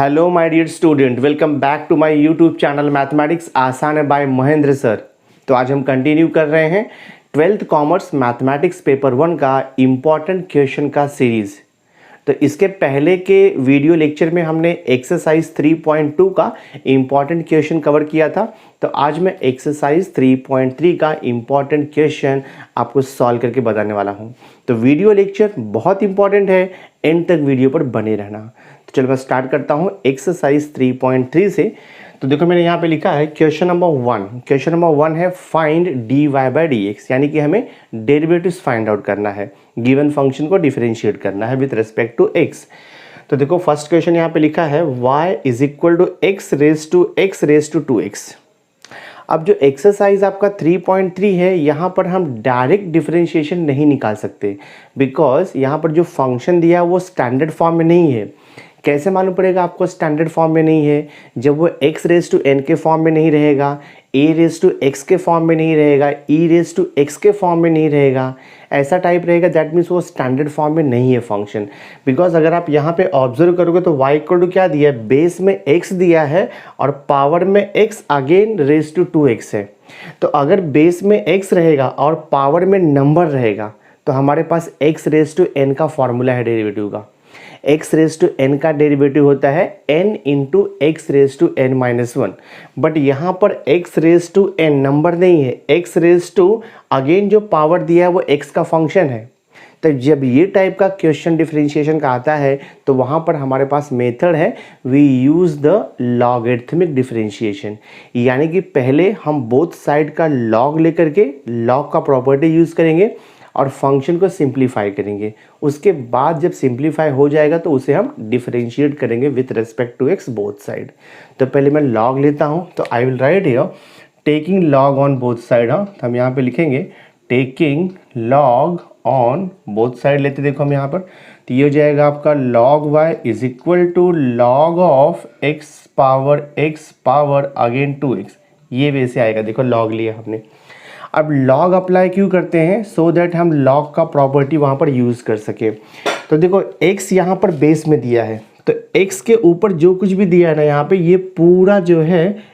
Hello my dear student, welcome back to my YouTube channel mathematics आसान है bye Mahendra sir. तो आज हम कंटिन्यू कर रहे हैं 12th कॉमर्स मैथमेटिक्स पेपर 1 का इम्पॉर्टेंट क्वेश्चन का सीरीज़। तो इसके पहले के वीडियो लेक्चर में हमने एक्सरसाइज 3.2 का इम्पॉर्टेंट क्वेश्चन कवर किया था। तो आज मैं एक्सरसाइज 3.3 का इम्पॉर्टेंट क्वेश्चन आपको सॉल्व करके बताने वाला हूं। तो वीडियो लेक्चर बहुत इंपॉर्टेंट है, एंड तक वीडियो पर बने रहना। तो चलो मैं स्टार्ट करता हूं एक्सरसाइज 3.3 से। तो देखो मैंने यहाँ पे लिखा है क्वेश्चन नंबर 1। क्वेश्चन नंबर 1 है find dy by d x, यानी कि हमें डेरिवेटिव्स फाइंड आउट करना है, गिवन फंक्शन को डिफरेंशिएट करना है विद रिस्पेक्ट टू x। तो देखो फर्स्ट क्वेश्चन यहाँ पे लिखा है y is equal to x raise to 2x। अब जो एक्सरसाइज आपका 3.3 है, यहाँ पर हम डायरेक्ट डिफरेंशिएशन नहीं निकाल सकते, बिकॉज यहाँ पर जो फंक्शन दिया है वो स्टैंडर्ड फॉर्म में नहीं है। कैसे मालूम पड़ेगा आपको स्टैंडर्ड फॉर्म में नहीं है? जब वो x रेज टू n के फॉर्म में नहीं रहेगा, a रेज टू x के फॉर्म में नहीं रहेगा, e रेज टू x के फॉर्म में नहीं रहेगा, ऐसा टाइप रहेगा, दैट मीन्स वो स्टैंडर्ड फॉर्म में नहीं है फंक्शन। बिकॉज अगर आप यहाँ पे ऑब्जर्व करोगे तो y इक्वल टू क्या दिया है, बेस में x दिया है और पावर में x again raise to 2x है। तो अगर बेस में x रहेगा और पावर में नंबर रहेगा तो हमारे पास x रेज टू n का फॉर्मूला है डेरिवेटिव का। x रेज टू n का डेरिवेटिव होता है n into x raise to n minus 1। But यहाँ पर x raise to n number नहीं है, x रेज टू अगेन जो पावर दिया है वो x का फंक्शन है। तो जब ये टाइप का क्वेश्चन डिफरेंशिएशन का आता है तो वहाँ पर हमारे पास मेथड है, we use the logarithmic differentiation, यानी कि पहले हम बोथ साइड का लॉग लेकर के लॉग का प्रॉपर्टी यूज़ करेंगे और फंक्शन को सिंप्लीफाई करेंगे। उसके बाद जब सिंप्लीफाई हो जाएगा तो उसे हम डिफरेंशिएट करेंगे with respect to x both side. तो पहले मैं लॉग लेता हूँ, तो I will write here taking log on both side. हाँ, तो हम यहाँ पे लिखेंगे taking log on both side लेते, देखो हम यहाँ पर, तो ये हो जाएगा आपका log y is equal to log of x power again 2x। ये वैसे आएगा, देखो लॉग लिया हमने। अब लॉग अप्लाई क्यों करते हैं? सो दैट हम लॉग का प्रॉपर्टी वहाँ पर यूज़ कर सके। तो देखो x यहाँ पर बेस में दिया है, तो x के ऊपर जो कुछ भी दिया है ना यहाँ पे, ये पूरा जो है,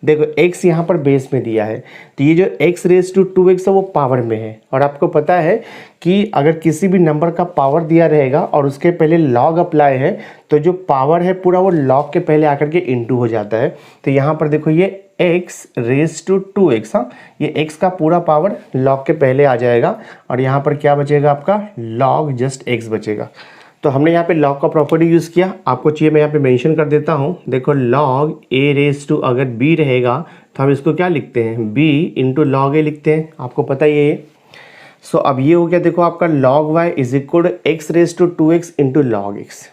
देखो x यहाँ पर बेस में दिया है, तो ये जो x रेज टू 2x है वो पावर में है। और आपको पता है कि अगर किसी भी नंबर का पावर दिया रहेगा और उसके पहले लॉग अप्लाई है तो जो पावर है पूरा वो लॉग के पहले आकर के इनटू हो जाता है। तो यहाँ पर देखो ये x रेज टू 2x, हाँ, ये x का पूरा पावर लॉग के पहले आ जाएगा और यहाँ पर क्या बचेगा आपका, लॉग जस्ट x बचेगा। तो हमने यहाँ पे लॉग का प्रॉपर्टी यूज़ किया, आपको चाहिए मैं यहाँ पे मेंशन कर देता हूँ। देखो लॉग a रेज टू अगर b रहेगा तो हम इसको क्या लिखते हैं, b इंटू लॉग a लिखते हैं, आपको पता ही है ये। सो अब ये हो गया, देखो आपका log y is equal to x raise to 2x into log x।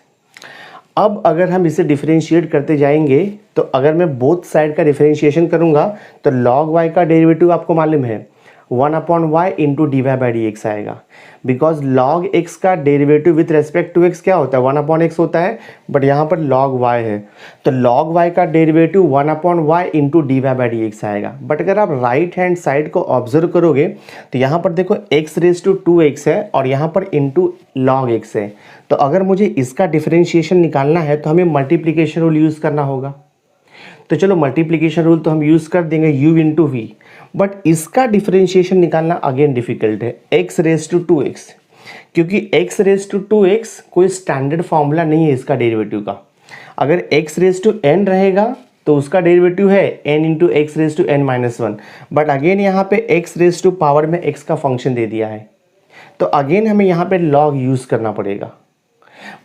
अब अगर हम इसे डिफरेंशिएट करते जाएंगे तो अगर मैं बोथ साइड का डिफरेंशिएशन करूंगा तो log y का डेरिवेटिव आपको मालूम है 1/y into d y by d x आएगा। बिकॉज log x का derivative with respect to x क्या होता है, 1/x होता है, बट यहाँ पर log y है, तो log y का derivative 1/y into d y by d x आएगा। बट अगर आप राइट हैंड साइड को ऑब्जर्व करोगे तो यहाँ पर देखो x रेज टू 2x है और यहाँ पर इंटू log x है। तो अगर मुझे इसका डिफरेंशिएशन निकालना है तो हमें मल्टीप्लिकेशन रूल यूज़ करना होगा। तो चलो मल्टीप्लिकेशन रूल तो हम यूज़ कर देंगे u इंटू वी, बट इसका डिफरेंशिएशन निकालना अगेन डिफिकल्ट है, x रेज टू 2x, क्योंकि x रेज टू 2x कोई स्टैंडर्ड फॉर्मूला नहीं है इसका डेरिवेटिव का। अगर x रेज टू n रहेगा तो उसका डेरिवेटिव है n into x raise to n minus 1, but again यहाँ पे x रेज टू पावर में x का फंक्शन दे दिया है, तो अगेन हमें यहाँ पे लॉग यूज़ करना पड़ेगा।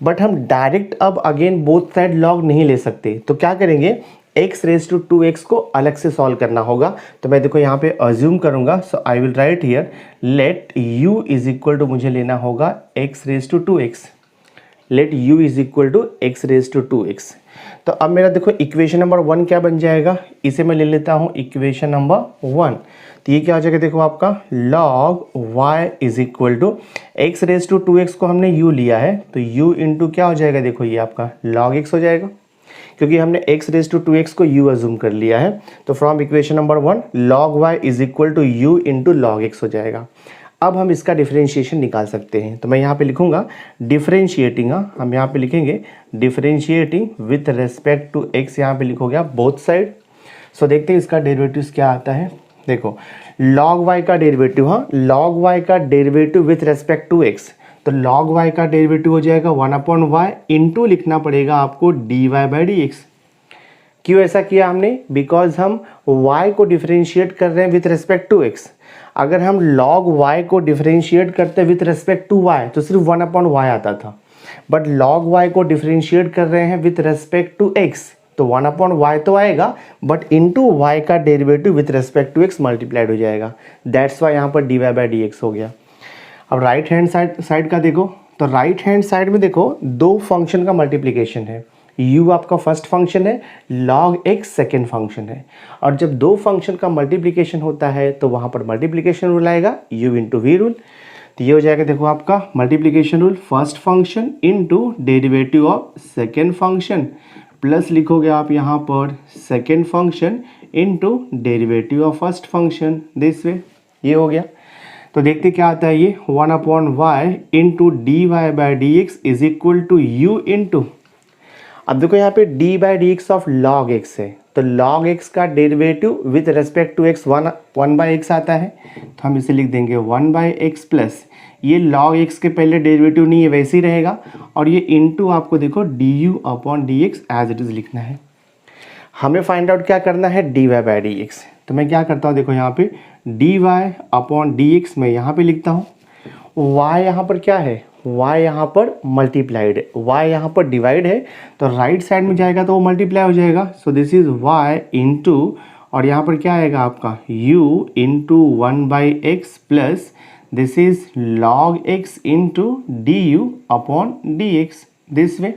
बट हम डायरेक्ट अब अगेन बोथ साइड लॉग नहीं ले सकते, तो क्या करेंगे, x रेज टू 2x को अलग से सॉल्व करना होगा। तो मैं देखो यहाँ पे अज्यूम करूँगा, so I will write here let u is equal to, मुझे लेना होगा x raise to 2x, let u is equal to x raise to 2x। तो अब मेरा देखो इक्वेशन नंबर 1 क्या बन जाएगा, इसे मैं ले लेता हूँ इक्वेशन नंबर 1। तो ये क्या हो जाएगा, देखो आपका log y is equal to x raise to 2x को हमने u लिया है, तो u इंटू क्या हो जाएगा, देखो ये आपका log x हो जाएगा, क्योंकि हमने x रेज टू 2x को u अज्यूम कर लिया है। तो from equation number 1 log y is equal to u into log x हो जाएगा। अब हम इसका डिफरेंशिएशन निकाल सकते हैं। तो मैं यहाँ पे लिखूँगा डिफरेंशिएटिंग, हम यहाँ पे लिखेंगे differentiating with respect to x, यहाँ पे लिखोगे आप बोथ साइड। सो देखते हैं इसका डेरिवेटिव्स क्या आता है। देखो log y का डेरिवेटिव, हाँ log y का derivative with respect to x, तो log y का डेरिवेटिव हो जाएगा 1/y इंटू लिखना पड़ेगा आपको dy/dx। क्यों ऐसा किया हमने? बिकॉज हम y को डिफरेंशिएट कर रहे हैं विथ रेस्पेक्ट टू x। अगर हम log y को डिफरेंशिएट करते विथ रेस्पेक्ट टू y तो सिर्फ 1/y आता था, बट log y को डिफरेंशिएट कर रहे हैं विथ रेस्पेक्ट टू x तो 1/y तो आएगा, बट इंटू y का derivative with respect to x multiplied हो जाएगा। दैट्स वाई यहाँ पर dy/dx हो गया। अब राइट हैंड साइड का देखो, तो राइट हैंड साइड में देखो दो फंक्शन का मल्टीप्लिकेशन है। u आपका फर्स्ट फंक्शन है, log x सेकेंड फंक्शन है, और जब दो फंक्शन का मल्टीप्लिकेशन होता है तो वहाँ पर मल्टीप्लिकेशन रूल आएगा u इंटू वी रूल। तो ये हो जाएगा देखो आपका multiplication rule, first function into derivative of second function, plus लिखोगे आप यहाँ पर second function into derivative of first function, this way. ये हो गया। तो देखते क्या आता है ये 1/y into dy/dx is equal to u into, अब देखो यहाँ पे dy/dx ऑफ log x है, तो log x का derivative with respect to x 1/x आता है, तो हम इसे लिख देंगे 1/x प्लस, ये log x के पहले डेरिवेटिव नहीं है वैसे ही रहेगा, और ये इंटू आपको देखो du/dx एज इट इज़ लिखना है। हमें फाइंड आउट क्या करना है, dy/dx। तो मैं क्या करता हूँ देखो यहाँ पे dy/dx मैं यहाँ पे लिखता हूँ, y यहाँ पर क्या है, y यहाँ पर मल्टीप्लाइड है, y यहाँ पर डिवाइड है, तो राइट साइड में जाएगा तो वो मल्टीप्लाई हो जाएगा। So this is y into, और यहाँ पर क्या आएगा आपका u into 1/x plus this is log x into du/dx, this way.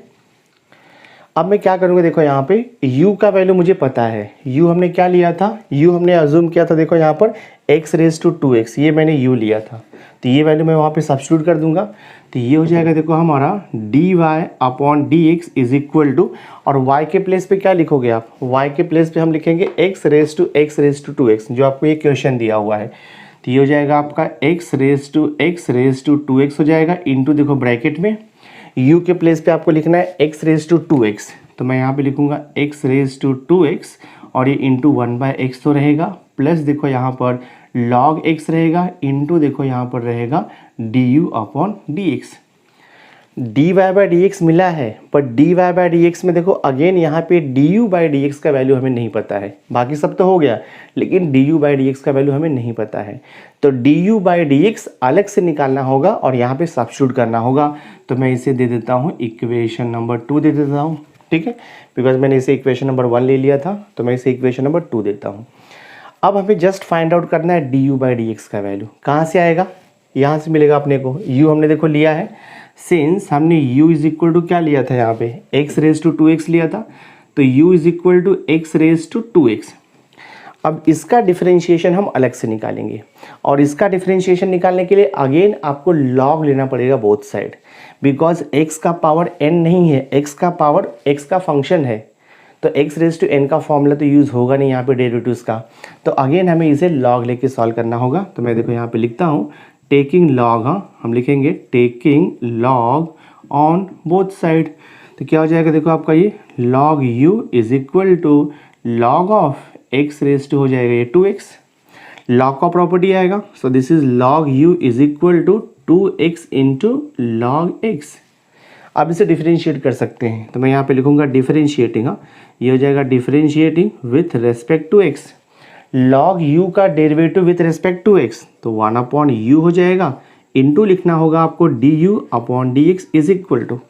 अब मैं क्या करूँगा देखो यहाँ पे u का वैल्यू मुझे पता है, u हमने क्या लिया था, u हमने अज्यूम किया था देखो यहाँ पर x⁻²x, ये मैंने u लिया था, तो ये वैल्यू मैं वहाँ पे सब्स्टिट्यूट कर दूंगा। तो ये हो जाएगा देखो हमारा dy/dx इज इक्वल टू, और y के प्लेस पे क्या लिखोगे आप, y के प्लेस पे हम लिखेंगे x⁻2x, जो आपको ये क्वेश्चन दिया हुआ है। तो ये हो जाएगा आपका x⁻2x हो जाएगा इंटू देखो ब्रैकेट में u के प्लेस पे आपको लिखना है x⁻2x, तो मैं यहाँ पे लिखूँगा x⁻2x और ये इंटू 1/x तो रहेगा, प्लस देखो यहाँ पर log x रहेगा इंटू देखो यहाँ पर रहेगा du/dx। dy/dx मिला है, पर dy/dx में देखो अगेन यहाँ पे du/dx का वैल्यू हमें नहीं पता है, बाकी सब तो हो गया लेकिन du/dx का वैल्यू हमें नहीं पता है, तो du/dx अलग से निकालना होगा और यहाँ पे सब्स्टिट्यूट करना होगा। तो मैं इसे दे देता हूँ इक्वेशन नंबर 2 दे देता हूँ, ठीक है, बिकॉज मैंने इसे इक्वेशन नंबर 1 ले लिया था, तो मैं इसे इक्वेशन नंबर 2 देता हूँ। अब हमें जस्ट फाइंड आउट करना है du/dx का वैल्यू कहाँ से आएगा, यहाँ से मिलेगा अपने को, u हमने देखो लिया है, सिंस हमने u इज इक्वल टू क्या लिया था यहाँ पे x⁻2x लिया था, तो u is equal to x⁻2x। अब इसका डिफरेंशिएशन हम अलग से निकालेंगे, और इसका डिफरेंशिएशन निकालने के लिए अगेन आपको log लेना पड़ेगा बोथ साइड, बिकॉज x का पावर n नहीं है, x का पावर x का फंक्शन है, तो x⁻n का फॉर्मूला तो यूज़ होगा नहीं यहाँ पे डेरिवेटिव्स का, तो अगेन हमें इसे log लेके सॉल्व करना होगा। तो मैं देखो यहाँ पे लिखता हूँ टेकिंग log, हाँ हम लिखेंगे taking log on both side, तो क्या हो जाएगा देखो आपका ये log u is equal to log of x⁻2 हो जाएगा ये 2x, log का प्रॉपर्टी आएगा, so this is log u is equal to 2x into log x। अब इसे डिफरेंशिएट कर सकते हैं, तो मैं यहाँ पे लिखूँगा डिफरेंशिएटिंग, हाँ ये हो जाएगा differentiating with respect to x, log u का derivative with respect to x, तो 1/u हो जाएगा, इंटू लिखना होगा आपको du/dx is equal to,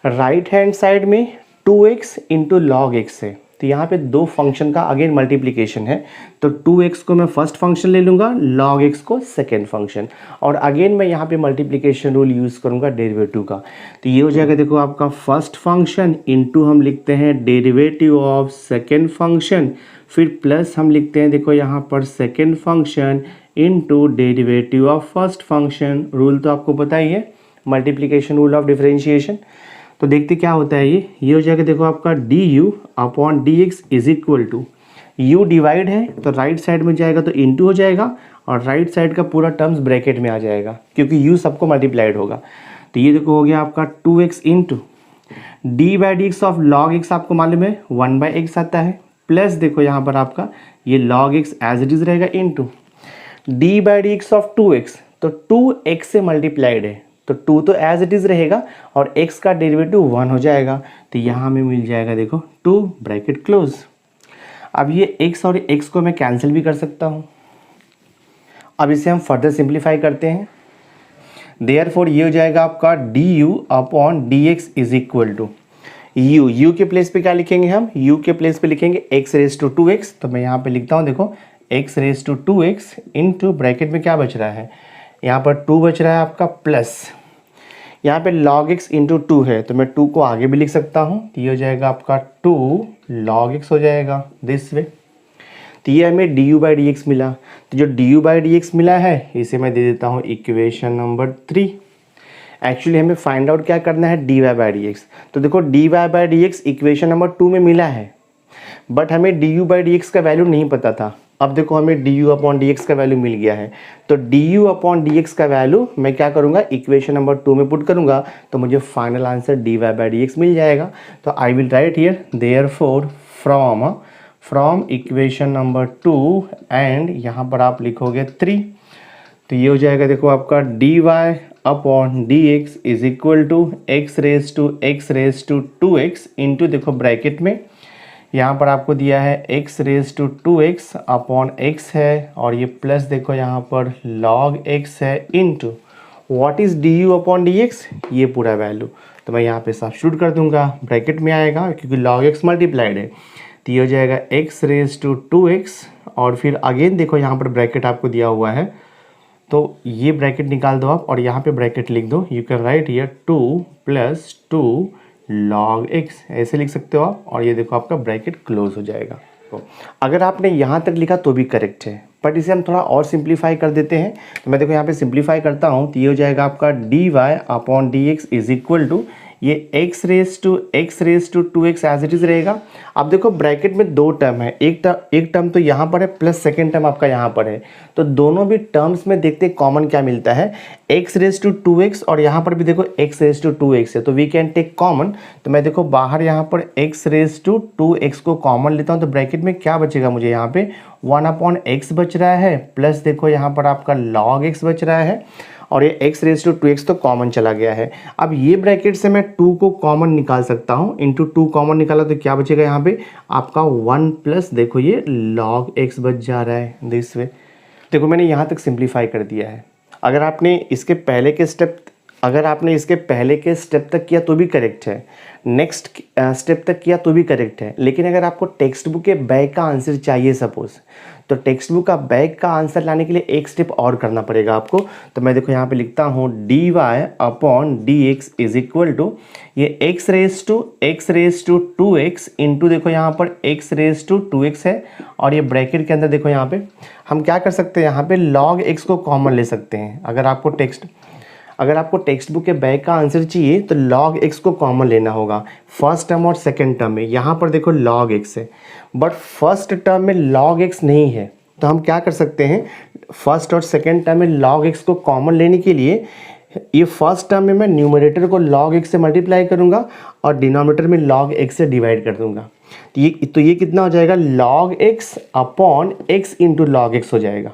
right hand side में 2x इंटू log x है, तो यहाँ पे दो फंक्शन का अगेन मल्टीप्लिकेशन है, तो 2x को मैं फर्स्ट फंक्शन ले लूँगा, log x को सेकेंड फंक्शन, और अगेन मैं यहाँ पे मल्टीप्लिकेशन रूल यूज़ करूँगा डेरिवेटिव का। तो ये हो जाएगा देखो आपका फर्स्ट फंक्शन इंटू हम लिखते हैं डेरिवेटिव ऑफ सेकेंड फंक्शन, फिर प्लस हम लिखते हैं देखो यहाँ पर second function into derivative of first function. Rule तो आपको पता ही है, मल्टीप्लिकेशन रूल ऑफ डिफरेंशिएशन। तो देखते क्या होता है ये हो जाएगा देखो आपका du/dx is equal to, u divide है तो राइट साइड में जाएगा तो इनटू हो जाएगा और राइट साइड का पूरा टर्म्स ब्रैकेट में आ जाएगा क्योंकि u सबको मल्टीप्लाइड होगा। तो ये देखो हो गया आपका 2x into d by d x of log x, आपको मालूम है 1/x आता है, प्लस देखो यहाँ पर आपका ये log x as it is रहेगा into d by d x of 2x, तो 2x से मल्टीप्लाइड है तो 2 तो एज इट इज रहेगा और x का डेरिवेटिव 1 हो जाएगा। तो यहाँ हमें मिल जाएगा देखो 2 ब्रैकेट क्लोज। अब ये x और x को मैं कैंसिल भी कर सकता हूँ। अब इसे हम फर्दर सिंप्लीफाई करते हैं। देयरफॉर ये हो जाएगा आपका du upon dx is equal to u के प्लेस पे क्या लिखेंगे हम, u के प्लेस पे लिखेंगे x रेज टू 2x। तो मैं यहाँ पे लिखता हूँ देखो x raise to 2x into bracket में क्या बच रहा है, यहाँ पर 2 बच रहा है आपका, प्लस यहाँ पे log x इंटू 2 है तो मैं 2 को आगे भी लिख सकता हूँ। तो ये हो जाएगा आपका 2 log x हो जाएगा दिस वे। तो ये हमें du बाई डी एक्स मिला। तो जो du बाई डी एक्स मिला है इसे मैं दे देता हूँ इक्वेशन नंबर 3। एक्चुअली हमें फाइंड आउट क्या करना है, dy बाई डी एक्स। तो देखो dy by d x equation number 2 में मिला है, बट हमें du बाई डी एक्स का वैल्यू नहीं पता था। अब देखो हमें du अपॉन डी एक्स का वैल्यू मिल गया है। तो du अपॉन डी एक्स का वैल्यू मैं क्या करूँगा, इक्वेशन नंबर 2 में पुट करूँगा तो मुझे final answer dy by d x मिल जाएगा। तो I will write here therefore from equation number 2 and यहाँ पर आप लिखोगे 3। तो ये हो जाएगा देखो आपका dy upon d x is equal to x raise to 2x into देखो ब्रैकेट में यहाँ पर आपको दिया है x raise to 2x upon x है और ये प्लस देखो यहाँ पर log x है into what is du upon d x, ये पूरा वैल्यू। तो मैं यहाँ पे सब्स्टिट्यूट कर दूंगा, ब्रैकेट में आएगा क्योंकि log x मल्टीप्लाइड है। तो ये हो जाएगा x रेज टू 2x और फिर अगेन देखो यहाँ पर ब्रैकेट आपको दिया हुआ है तो ये ब्रैकेट निकाल दो आप और यहाँ पे ब्रैकेट लिख दो। You can write here 2 plus 2 log x, ऐसे लिख सकते हो आप और ये देखो आपका ब्रैकेट क्लोज हो जाएगा। तो अगर आपने यहाँ तक लिखा तो भी करेक्ट है, बट इसे हम थोड़ा और सिंप्लीफाई कर देते हैं। तो मैं देखो यहाँ पे सिंप्लीफाई करता हूँ तो ये हो जाएगा आपका dy upon d x is equal to ये x raise to 2x as it is रहेगा। अब देखो ब्रैकेट में दो टर्म है, एक टर्म तो यहाँ पर है प्लस सेकेंड टर्म आपका यहाँ पर है। तो दोनों भी टर्म्स में देखते कॉमन क्या मिलता है, x रेज टू 2x और यहाँ पर भी देखो x रेज टू 2x है तो वी कैन टेक कॉमन। तो मैं देखो बाहर यहाँ पर x रेज टू 2x को कॉमन लेता हूँ तो ब्रैकेट में क्या बचेगा मुझे, यहाँ पे 1 अपॉन x बच रहा है, प्लस देखो यहाँ पर आपका log x बच रहा है और ये x रेज टू 2x तो कॉमन चला गया है। अब ये ब्रैकेट से मैं 2 को कॉमन निकाल सकता हूँ, इंटू 2 कॉमन निकाला तो क्या बचेगा यहाँ पे आपका 1 प्लस देखो ये log x बच जा रहा है दिस वे। देखो मैंने यहाँ तक सिंप्लीफाई कर दिया है। अगर आपने इसके पहले के स्टेप तक किया तो भी करेक्ट है, नेक्स्ट स्टेप तक किया तो भी करेक्ट है। लेकिन अगर आपको टेक्स्ट बुक के बैक का आंसर चाहिए सपोज, तो टेक्स्ट बुक का बैक का आंसर लाने के लिए एक स्टेप और करना पड़ेगा आपको। तो मैं देखो यहाँ पे लिखता हूँ dy upon d x is equal to ये x raise to 2x into देखो यहाँ पर x रेज टू 2x है और ये ब्रैकेट के अंदर देखो यहाँ पे हम क्या कर सकते हैं, यहाँ पे log x को कॉमन ले सकते हैं। अगर आपको टेक्स्ट बुक के बैक का आंसर चाहिए तो log x को कॉमन लेना होगा फर्स्ट टर्म और सेकंड टर्म में। यहाँ पर देखो log x है बट फर्स्ट टर्म में log x नहीं है, तो हम क्या कर सकते हैं, फर्स्ट और सेकंड टर्म में log x को कॉमन लेने के लिए ये फर्स्ट टर्म में मैं न्यूमरेटर को log x से मल्टीप्लाई करूँगा और डिनोमिनेटर में log x से डिवाइड कर दूँगा। तो ये कितना हो जाएगा, log x upon x into log x हो जाएगा।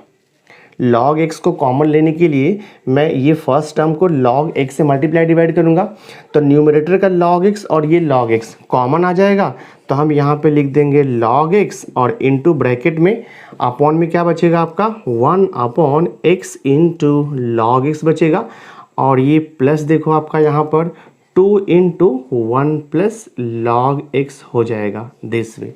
log x को कॉमन लेने के लिए मैं ये फर्स्ट टर्म को log x से मल्टीप्लाई डिवाइड करूँगा तो न्यूमरेटर का log x और ये log x कॉमन आ जाएगा। तो हम यहाँ पे लिख देंगे log x और इंटू ब्रैकेट में अपॉन में क्या बचेगा आपका 1 upon x into log x बचेगा और ये प्लस देखो आपका यहाँ पर 2 इंटू 1 प्लस log x हो जाएगा दिस वे।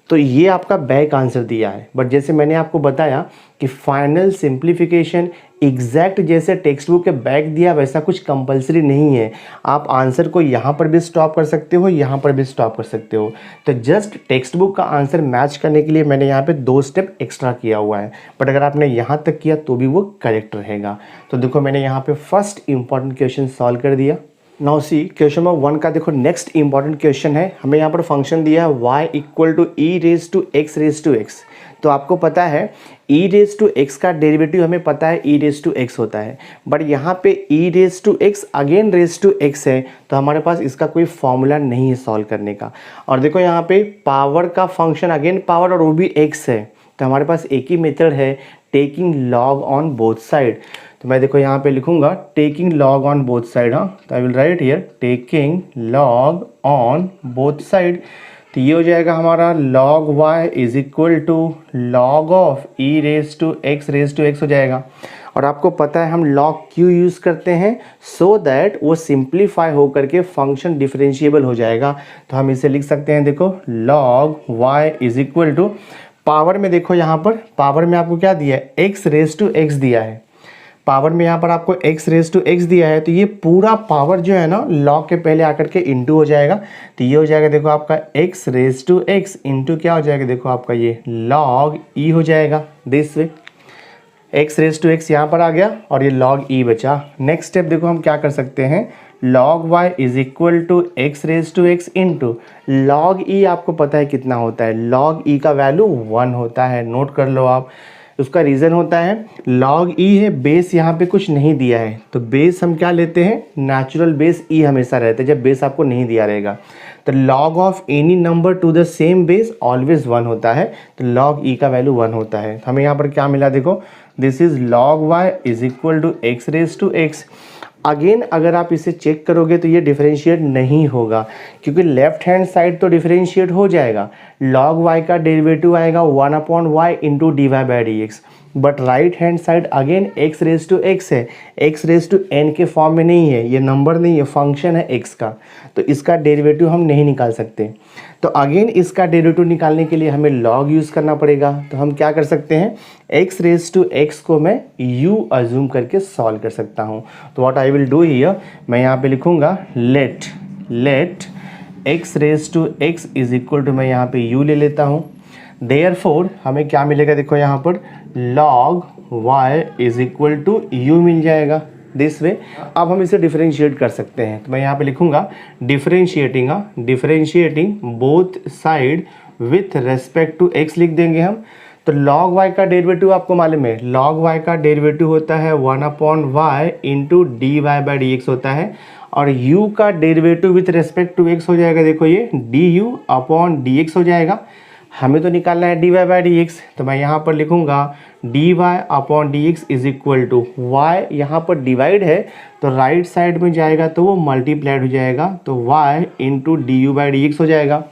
तो ये आपका बैक आंसर दिया है, बट जैसे मैंने आपको बताया कि फाइनल सिंप्लीफिकेशन एग्जैक्ट जैसे टेक्स्ट बुक के बैक दिया वैसा कुछ कंपलसरी नहीं है। आप आंसर को यहाँ पर भी स्टॉप कर सकते हो, यहाँ पर भी स्टॉप कर सकते हो। तो जस्ट टेक्स्ट बुक का आंसर मैच करने के लिए मैंने यहाँ पे 2 स्टेप एक्स्ट्रा किया हुआ है, बट अगर आपने यहाँ तक किया तो भी वो करेक्ट रहेगा। तो देखो मैंने यहाँ पे फर्स्ट इंपॉर्टेंट क्वेश्चन सॉल्व कर दिया। नाउ सी क्वेश्चन नंबर 1 का देखो नेक्स्ट इंपॉर्टेंट क्वेश्चन है। हमें यहाँ पर फंक्शन दिया है y equal to e raise to x. तो आपको पता है ई रेज टू एक्स का डेरिवेटिव हमें पता है ई रेज टू एक्स होता है, बट यहाँ पे e raise to x again raise to x है, तो हमारे पास इसका कोई फॉर्मूला नहीं है सॉल्व करने का। और देखो यहाँ पे पावर का फंक्शन अगेन पावर और वो भी एक्स है, तो हमारे पास एक ही मेथड है taking log on both side. तो मैं देखो यहाँ पे लिखूंगा taking log on both side. हाँ, तो I will write here taking log on both side. तो ये हो जाएगा हमारा log y is equal to log of e raise to x हो जाएगा। और आपको पता है हम log क्यों यूज़ करते हैं, सो दैट वो सिंप्लीफाई होकर के फंक्शन डिफरेंशिएबल हो जाएगा। तो हम इसे लिख सकते हैं देखो log y is equal to power में, देखो यहाँ पर पावर में आपको क्या दिया है एक्स रेज टू एक्स दिया है, पावर में यहाँ पर आपको x रेज टू एक्स दिया है, तो ये पूरा पावर जो है ना लॉग के पहले आकर के इंटू हो जाएगा। तो ये हो जाएगा देखो आपका x raise to x into क्या हो जाएगा देखो आपका ये log e हो जाएगा। This way x raise to x यहाँ पर आ गया और ये log e बचा। नेक्स्ट स्टेप देखो हम क्या कर सकते हैं, log y is equal to x raise to x into log e आपको पता है कितना होता है, log e का वैल्यू 1 होता है, नोट कर लो आप। उसका रीज़न होता है log e है, बेस यहाँ पे कुछ नहीं दिया है, तो बेस हम क्या लेते हैं नेचुरल बेस e हमेशा रहता है जब बेस आपको नहीं दिया रहेगा। तो log of any number two the same base always 1 होता है, तो log e का वैल्यू 1 होता है। हमें यहाँ पर क्या मिला देखो, this is log y is equal to x raise to x. Again अगर आप इसे चेक करोगे तो ये डिफरेंशिएट नहीं होगा, क्योंकि लेफ्ट हैंड साइड तो डिफरेंशिएट हो जाएगा, log y का डेरिवेटिव आएगा 1/y into d y by d x, but right hand side again x raise to x है, x रेज टू n के फॉर्म में नहीं है, ये नंबर नहीं है, फंक्शन है x का, तो इसका डेरिवेटिव हम नहीं निकाल सकते। तो अगेन इसका डेरिवेटिव निकालने के लिए हमें log यूज़ करना पड़ेगा। तो हम क्या कर सकते हैं, x रेज टू एक्स को मैं u अज्यूम करके सॉल्व कर सकता हूँ। तो what I will do here, मैं यहाँ पे लिखूँगा let x raise to x is equal to, मैं यहाँ पे u ले लेता हूँ। देयरफॉर हमें क्या मिलेगा देखो यहाँ पर log y is equal to u मिल जाएगा। दिस वे अब हम इसे डिफरेंशिएट कर सकते हैं। तो मैं यहाँ पे लिखूंगा differentiating both side with respect to x लिख देंगे हम। तो log y का डेरिवेटिव आपको मालूम है, log y का डेरिवेटिव होता है 1/y into d y by d x होता है, और u का derivative with respect to x हो जाएगा देखो ये du अपॉन डी एक्स हो जाएगा। हमें तो निकालना है d y by d x, तो मैं यहाँ पर लिखूंगा d y upon d x is equal to y, यहाँ पर डिवाइड है तो राइट साइड में जाएगा तो वो मल्टीप्लाइड हो जाएगा, तो y into d u by d x हो जाएगा।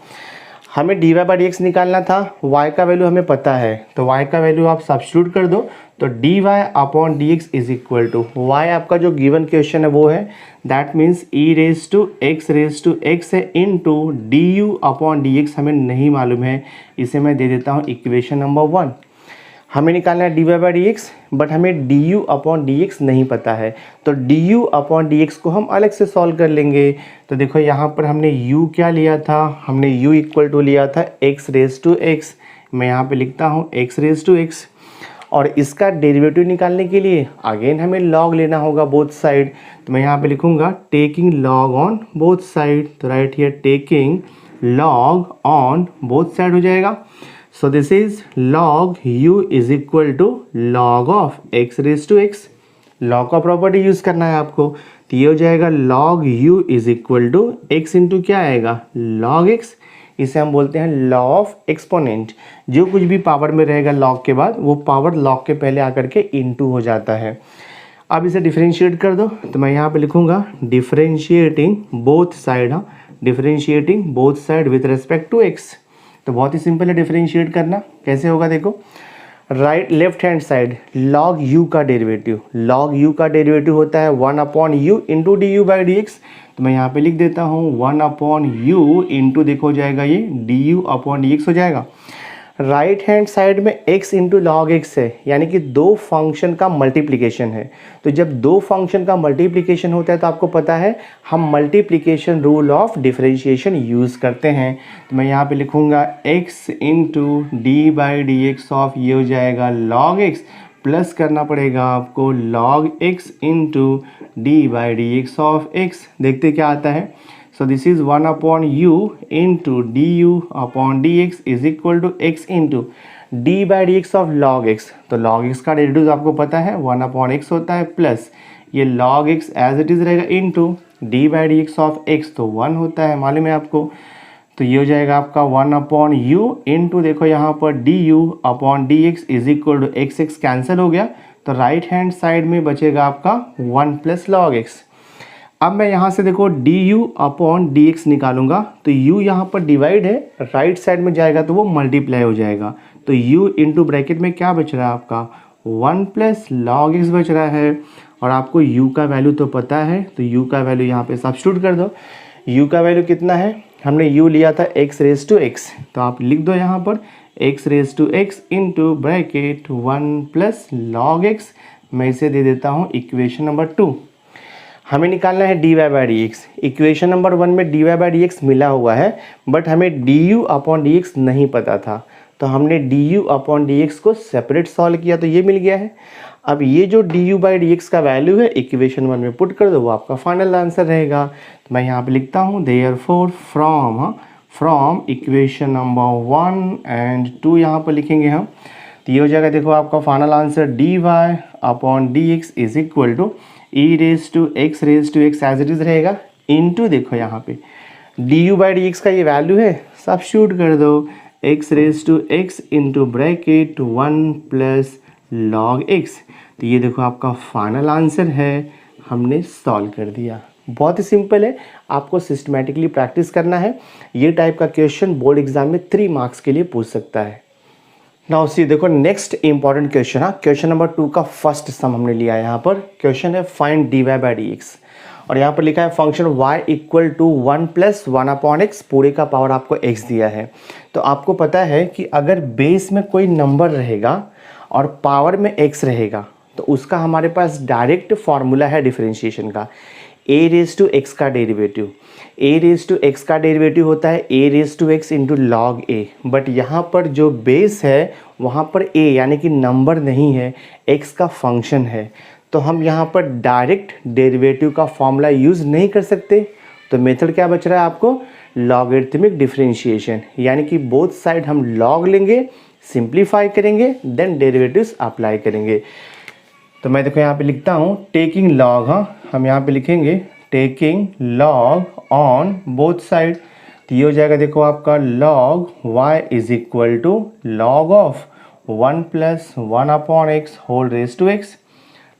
हमें d y by d x निकालना था, y का वैल्यू हमें पता है, तो y का वैल्यू आप सब्स्टिट्यूट कर दो, तो d y upon d x is equal to y, आपका जो गिवन क्वेश्चन है वो है, that means e raise to x है into d u upon d x हमें नहीं मालूम है, इसे मैं दे देता हूँ इक्वेशन नंबर 1। हमें निकालना है d y by d x, but हमें d u upon d x नहीं पता है, तो d u upon d x को हम अलग से सॉल्व कर लेंगे। तो देखो यहाँ पर हमने u क्या लिया था, हमने u इक्वल टू लिया था एक्स रेज टू एक्स, मैं यहाँ पे लिखता हूँ एक्स रेज टू एक्स, और इसका डेरिवेटिव निकालने के लिए अगेन हमें log लेना होगा बोथ साइड। तो मैं यहाँ पे लिखूँगा taking log on both side, तो right here taking log on both side हो जाएगा। So this is log u is equal to log of x raise to x, log का प्रॉपर्टी यूज़ करना है आपको, तो ये हो जाएगा log u is equal to x into क्या आएगा log x, इसे हम बोलते हैं लॉ ऑफ एक्सपोनेंट, जो कुछ भी पावर में रहेगा log के बाद वो पावर log के पहले आकर के इंटू हो जाता है। अब इसे डिफरेंशिएट कर दो, तो मैं यहाँ पे लिखूँगा डिफरेंशिएटिंग बोथ साइड, हाँ differentiating both side with respect to x। तो बहुत ही सिंपल है डिफरेंशिएट करना, कैसे होगा देखो, right left hand side log u का डेरिवेटिव होता है 1/u into d u by d x, तो मैं यहाँ पे लिख देता हूँ 1/u इंटू देखो हो जाएगा ये D u upon d x हो जाएगा। राइट हैंड साइड में x इंटू लॉग एक्स है, यानी कि दो फंक्शन का मल्टीप्लिकेशन है, तो जब दो फंक्शन का मल्टीप्लिकेशन होता है तो आपको पता है हम multiplication rule of differentiation use करते हैं। तो मैं यहाँ पे लिखूँगा x into d by d x of ये हो जाएगा log x प्लस करना पड़ेगा आपको log x into d by d x of x। देखते क्या आता है। So this is 1 upon u into d u upon d x is equal to x into d by d x of log x। तो log x का derivative आपको पता है 1 upon x होता है, प्लस ये log x as it is रहेगा into d by d x of x, तो 1 होता है, मालूम है आपको। तो ये हो जाएगा आपका 1 अपॉन यू इंटू देखो यहाँ पर d u upon d x is equal to x x cancel हो गया, तो राइट हैंड साइड में बचेगा आपका 1 प्लस log x। अब मैं यहाँ से देखो d u upon d x निकालूंगा, तो u यहाँ पर डिवाइड है, राइट साइड में जाएगा तो वो मल्टीप्लाई हो जाएगा। तो u इंटू ब्रैकेट में क्या बच रहा है आपका 1 प्लस log x बच रहा है। और आपको u का वैल्यू तो पता है, तो u का वैल्यू यहाँ पे सब्स्टिट्यूट कर दो। u का वैल्यू कितना है, हमने u लिया था x रेज टू x, तो आप लिख दो यहाँ पर x raise to x into bracket 1 plus log x। मैं इसे दे देता हूँ इक्वेशन नंबर 2। हमें निकालना है dy by d x. Equation number 1 में dy बाई डी एक्स मिला हुआ है, बट हमें du अपॉन डी एक्स नहीं पता था, तो हमने du अपॉन डी एक्स को सेपरेट सॉल्व किया, तो ये मिल गया है। अब ये जो du बाई डी एक्स का वैल्यू है इक्वेशन 1 में पुट कर दो, वो आपका फाइनल आंसर रहेगा। तो मैं यहाँ पे लिखता हूँ therefore from equation number 1 and 2 यहाँ पर लिखेंगे हम। तो ये हो जाएगा देखो आपका final answer dy upon d x is equal to e raise to x as it is रहेगा, इनटू देखो यहाँ पे du बाई डी एक्स का ये वैल्यू है, सब्स्टिट्यूट कर दो x raise to x into bracket 1 plus log x। तो ये देखो आपका फाइनल आंसर है, हमने सॉल्व कर दिया। बहुत ही सिंपल है, आपको सिस्टमेटिकली प्रैक्टिस करना है। ये टाइप का क्वेश्चन बोर्ड एग्जाम में 3 मार्क्स के लिए पूछ सकता है। नाउ सी देखो नेक्स्ट इंपॉर्टेंट क्वेश्चन है, क्वेश्चन नंबर 2 का फर्स्ट सम हमने लिया है। यहाँ पर क्वेश्चन है find dy by d x, और यहाँ पर लिखा है function y equal to 1 plus 1 upon x, पूरे का पावर आपको x दिया है। तो आपको पता है कि अगर बेस में कोई नंबर रहेगा और पावर में x रहेगा, तो उसका हमारे पास डायरेक्ट फॉर्मूला है डिफरेंशिएशन का, a रेज टू x का derivative. a raise to x का डेरिवेटिव होता है a raise to x into log a, but यहाँ पर जो बेस है वहाँ पर a यानी कि नंबर नहीं है, x का फंक्शन है, तो हम यहाँ पर डायरेक्ट डेरिवेटिव का फॉर्मूला यूज़ नहीं कर सकते। तो मेथड क्या बच रहा है आपको, लॉगरिथमिक डिफरेंशिएशन, यानी कि बोथ साइड हम लॉग लेंगे, सिंप्लीफाई करेंगे, देन डेरिवेटिव्स अप्लाई करेंगे। तो मैं देखो यहाँ पे लिखता हूँ टेकिंग लॉग, हम यहाँ पे लिखेंगे taking log on both side. तो ये हो जाएगा देखो आपका log y is equal to log of 1 plus 1 upon x whole raise to x.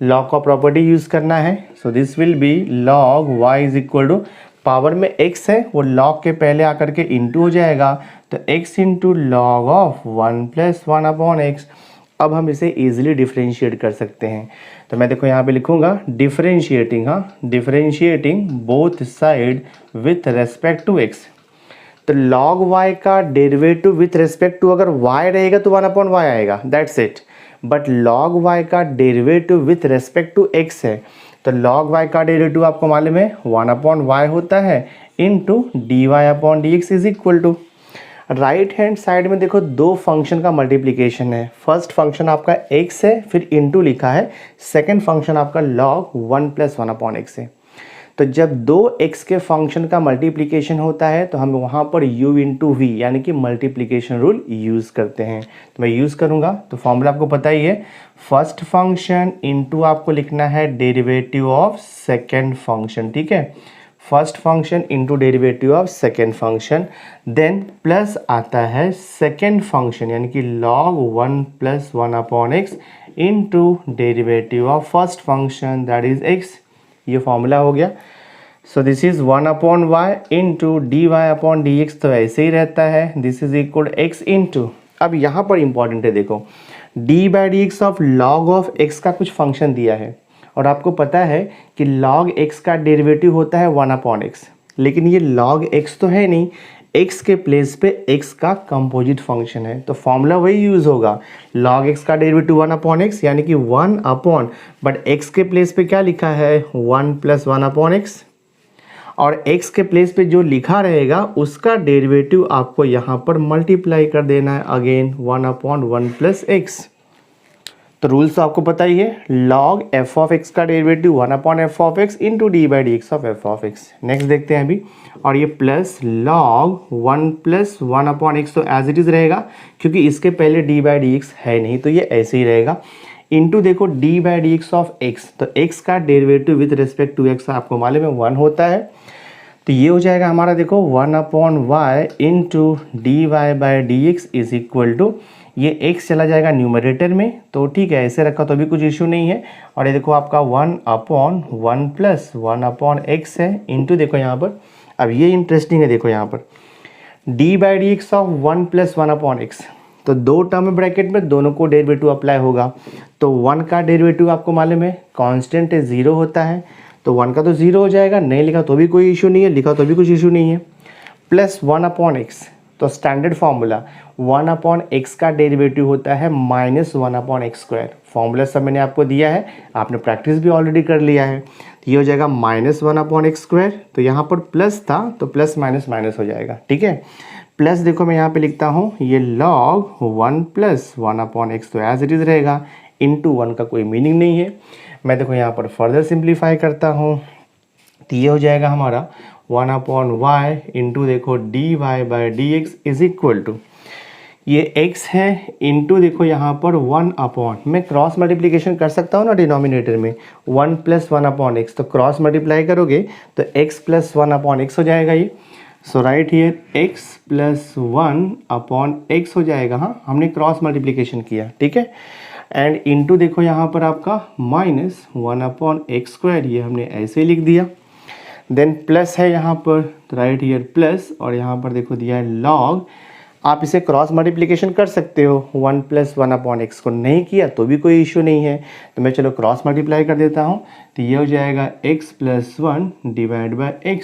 Log का प्रॉपर्टी यूज़ करना है, so this will be log y is equal to power में x है, वो log के पहले आकर के इंटू हो जाएगा, तो x into log of 1 plus 1 upon x. अब हम इसे इजीली डिफरेंशिएट कर सकते हैं। तो मैं देखो यहाँ पे लिखूँगा differentiating, differentiating both side with respect to x। तो log y का डेरिवेटिव विथ रेस्पेक्ट टू अगर y रहेगा तो 1 अपॉन y आएगा, that's it. But log y का derivative with respect to x है, तो log y का डेरिवेटिव आपको मालूम है 1 अपॉन y होता है into d y upon d x is equal to. Right hand side में देखो 2 फंक्शन का मल्टीप्लिकेशन है। फर्स्ट फंक्शन आपका x है, फिर इंटू लिखा है, सेकेंड फंक्शन आपका log 1 प्लस 1 अपॉन एक्स है। तो जब 2x के फंक्शन का मल्टीप्लिकेशन होता है तो हम वहाँ पर u इंटू वी यानी कि मल्टीप्लिकेशन रूल यूज़ करते हैं। तो मैं यूज़ करूँगा, तो फॉर्मूला आपको पता ही है, फर्स्ट फंक्शन इंटू आपको लिखना है डेरिवेटिव ऑफ सेकेंड फंक्शन, ठीक है, first function into derivative of second function, then plus आता है सेकेंड फंक्शन यानी कि log 1 plus 1 upon x into derivative of first function that is x। ये फॉर्मूला हो गया। So this is 1 upon y into d y upon d x, तो ऐसे ही रहता है, this is equal x into, अब यहाँ पर इंपॉर्टेंट है देखो d by d x of log of x का कुछ फंक्शन दिया है, और आपको पता है कि log x का डेरिवेटिव होता है 1 अपॉन एक्स, लेकिन ये log x तो है नहीं, x के प्लेस पे x का कंपोजिट फंक्शन है, तो फॉर्मूला वही यूज़ होगा, log x का डेरिवेटिव 1 अपॉन एक्स यानी कि 1 अपॉन, बट x के प्लेस पे क्या लिखा है 1 प्लस 1 अपॉन एक्स, और x के प्लेस पे जो लिखा रहेगा उसका डेरिवेटिव आपको यहाँ पर मल्टीप्लाई कर देना है अगेन 1 अपॉन 1 प्लस एक्स। तो रूल्स तो आपको पता ही है, लॉग एफ ऑफ एक्स का डेरिवेटिव 1/f(x) इंटू डी/dx of f of x. Next देखते हैं अभी, और ये प्लस लॉग 1 + 1/x तो एज इट इज़ रहेगा, क्योंकि इसके पहले डी/dx है नहीं तो ये ऐसे ही रहेगा, इंटू देखो डी/dx ऑफ एक्स, तो एक्स का derivative with respect to x आपको मालूम है 1 होता है, तो ये हो जाएगा हमारा देखो 1/y into dy/dx is equal to, ये x चला जाएगा न्यूमरेटर में, तो ठीक है ऐसे रखा तो भी कुछ इशू नहीं है। और ये देखो आपका 1/1 + 1/x है, इंटू देखो यहाँ पर, अब ये इंटरेस्टिंग है, देखो यहाँ पर डी/dx ऑफ 1 + 1/x, तो दो टर्म है ब्रैकेट में, दोनों को डेरिवेटिव अप्लाई होगा, तो 1 का डेरिवेटिव आपको मालूम है कांस्टेंट है 0 होता है, तो 1 का तो 0 हो जाएगा, नहीं लिखा तो भी कोई इशू नहीं है, लिखा तो भी कुछ इशू नहीं है, प्लस 1/x, तो स्टैंडर्ड फार्मूला 1/x का डेरिवेटिव होता है -1/x²। फार्मूला सब मैंने आपको दिया है, आपने प्रैक्टिस भी ऑलरेडी कर लिया है, तो ये हो जाएगा -1/x², तो यहाँ पर प्लस था तो प्लस माइनस माइनस हो जाएगा, ठीक है। प्लस देखो मैं यहाँ पे लिखता हूँ ये लॉग 1 + 1/x तो एज इट इज़ रहेगा, इंटू 1 का कोई मीनिंग नहीं है। मैं देखो यहाँ पर फर्दर सिंप्लीफाई करता हूँ, तो ये हो जाएगा हमारा 1/y इंटू देखो dy/dx इज इक्वल टू, ये x है इंटू देखो यहाँ पर 1/, मैं क्रॉस मल्टीप्लिकेशन कर सकता हूँ ना डिनोमिनेटर में, 1 + 1/x, तो क्रॉस मल्टीप्लाई करोगे तो x + 1/x हो जाएगा ये, सो राइट हियर x + 1/x हो जाएगा, हाँ हमने क्रॉस मल्टीप्लिकेशन किया, ठीक है। एंड इंटू देखो यहाँ पर आपका -1/x², ये हमने ऐसे ही लिख दिया, देन प्लस है यहाँ पर, तो राइट हियर प्लस, और यहाँ पर देखो दिया है लॉग, आप इसे क्रॉस मल्टीप्लिकेशन कर सकते हो, 1 + 1/x को नहीं किया तो भी कोई इशू नहीं है, तो मैं चलो क्रॉस मल्टीप्लाई कर देता हूँ, तो ये हो जाएगा x + 1 /x,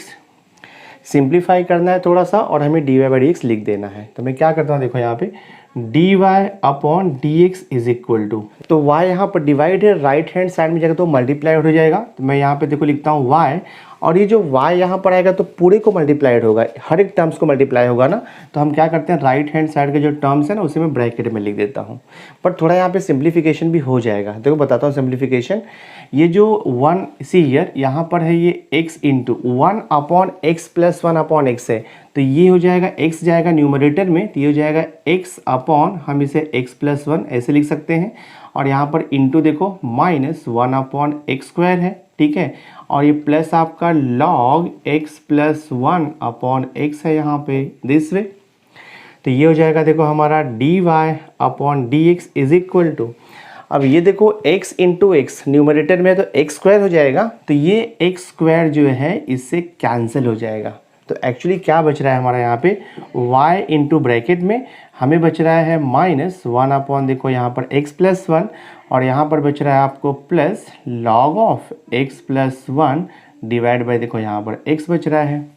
सिंप्लीफाई करना है थोड़ा सा और हमें dy/dx लिख देना है, तो मैं क्या करता हूँ देखो यहाँ पे dy/dx इज इक्वल टू, तो y यहाँ पर डिवाइड है, राइट हैंड साइड में जाएगा तो मल्टीप्लाइड हो जाएगा, तो मैं यहाँ पे देखो लिखता हूँ y, और ये जो y यहाँ पर आएगा तो पूरे को मल्टीप्लाइड होगा, हर एक टर्म्स को मल्टीप्लाई होगा ना, तो हम क्या करते हैं राइट हैंड साइड के जो टर्म्स है ना उसे मैं ब्रैकेट में लिख देता हूँ, पर थोड़ा यहाँ पे सिंप्लीफिकेशन भी हो जाएगा, देखो बताता हूँ सिंप्लीफिकेशन। ये जो 1 सी ईयर यहाँ पर है ये x इंटू 1/x + 1/x है, तो ये हो जाएगा x जाएगा न्यूमरेटर में, तो ये हो जाएगा x/, हम इसे x + 1 ऐसे लिख सकते हैं, और यहाँ पर इंटू देखो -1/x² है, ठीक है, और ये प्लस आपका log x + 1/x है यहाँ पे दिस वे, तो ये हो जाएगा देखो हमारा dy/dx इज इक्वल टू, अब ये देखो x इंटू एक्स न्यूमरेटर में तो x² हो जाएगा, तो ये x² जो है इससे कैंसिल हो जाएगा, तो एक्चुअली क्या बच रहा है हमारा यहाँ पे y इंटू ब्रैकेट में हमें बच रहा है -1/, देखो यहाँ पर x + 1, और यहाँ पर बच रहा है आपको plus log of x + 1 divide by देखो यहाँ पर x बच रहा है।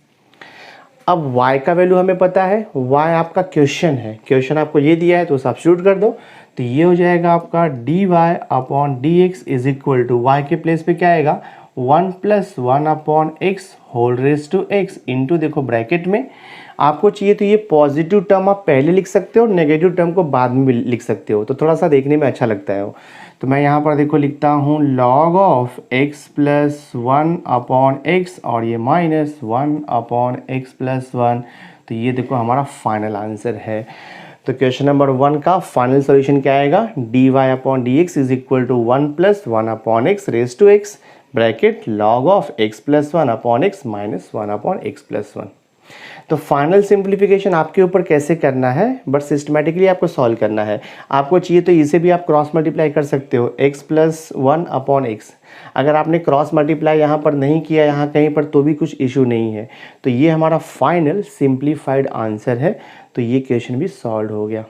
अब y का वैल्यू हमें पता है, y आपका क्वेश्चन है, क्वेश्चन आपको ये दिया है तो सब्स्टिट्यूट कर दो, तो ये हो जाएगा आपका dy/dx is equal to, y के प्लेस पे क्या आएगा 1 + 1/x whole raise to x into देखो ब्रैकेट में, आपको चाहिए तो ये पॉजिटिव टर्म आप पहले लिख सकते हो और नेगेटिव टर्म को बाद में भी लिख सकते हो, तो थोड़ा सा देखने में अच्छा लगता है वो, तो मैं यहाँ पर देखो लिखता हूँ log ऑफ x + 1/x और ये -1/x + 1, तो ये देखो हमारा फाइनल आंसर है। तो क्वेश्चन नंबर 1 का फाइनल सॉल्यूशन क्या आएगा, dy/dx is equal to 1 + 1/x raise to x bracket log of x + 1/x -1/x + 1। तो फाइनल सिंप्लीफिकेशन आपके ऊपर कैसे करना है, बट सिस्टमेटिकली आपको सॉल्व करना है। आपको चाहिए तो इसे भी आप क्रॉस मल्टीप्लाई कर सकते हो x + 1/x, अगर आपने क्रॉस मल्टीप्लाई यहाँ पर नहीं किया यहाँ कहीं पर तो भी कुछ इशू नहीं है, तो ये हमारा फाइनल सिंप्लीफाइड आंसर है, तो ये क्वेश्चन भी सॉल्व हो गया।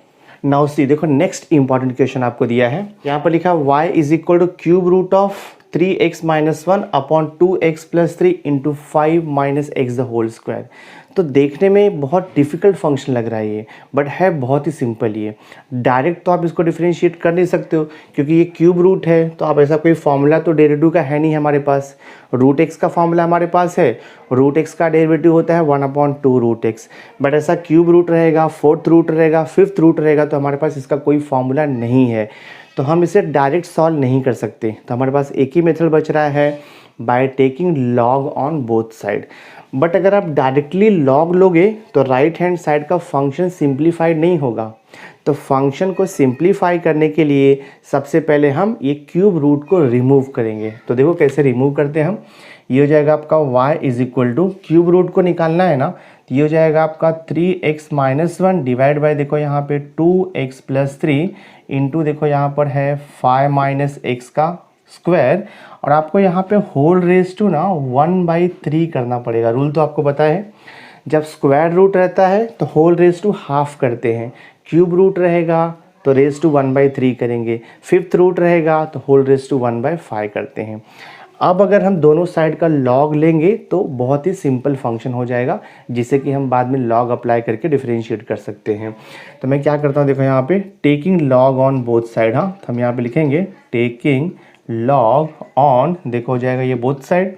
नाउ सी देखो नेक्स्ट इंपॉर्टेंट क्वेश्चन आपको दिया है, यहाँ पर लिखा y is equal to cube root of 3x - 1 2x + 3 इंटू 5 - x द होल स्क्वायर। तो देखने में बहुत डिफ़िकल्ट फंक्शन लग रहा है ये, बट है बहुत ही सिंपल ये, डायरेक्ट तो आप इसको डिफरेंशिएट कर नहीं सकते हो क्योंकि ये क्यूब रूट है, तो आप ऐसा कोई फॉर्मूला तो डेरिवेटिव का है नहीं हमारे पास, रूट एक्स का फॉर्मूला हमारे पास है, रूट एक्स का डेरिवेटिव होता है 1/2 रूट एक्स, बट ऐसा क्यूब रूट रहेगा, 4th रूट रहेगा, 5th रूट रहेगा, तो हमारे पास इसका कोई फॉर्मूला नहीं है। तो हम इसे डायरेक्ट सॉल्व नहीं कर सकते, तो हमारे पास एक ही मेथड बच रहा है, by taking log on both side. But अगर आप डायरेक्टली लॉग लोगे तो राइट हैंड साइड का फंक्शन सिंप्लीफाइड नहीं होगा। तो फंक्शन को सिंप्लीफाई करने के लिए सबसे पहले हम ये क्यूब रूट को रिमूव करेंगे। तो देखो कैसे रिमूव करते हैं हम। ये हो जाएगा आपका y is equal to cube root को निकालना है ना, तो ये हो जाएगा आपका 3x-1 डिवाइड बाय देखो यहाँ पे 2x+3 इंटू देखो यहाँ पर है 5 - x का स्क्वायर, और आपको यहाँ पे होल रेज टू ना 1/3 करना पड़ेगा। रूल तो आपको पता है, जब स्क्वायर रूट रहता है तो होल रेज टू हाफ करते हैं, क्यूब रूट रहेगा तो रेज टू 1/3 करेंगे, फिफ्थ रूट रहेगा तो होल रेज टू 1/5 करते हैं। अब अगर हम दोनों साइड का लॉग लेंगे तो बहुत ही सिंपल फंक्शन हो जाएगा, जिसे कि हम बाद में लॉग अप्लाई करके डिफरेंशिएट कर सकते हैं। तो मैं क्या करता हूँ, देखो यहाँ पे taking log on both side, हाँ तो हम यहाँ पे लिखेंगे टेकिंग लॉग ऑन, देखो हो जाएगा ये both side.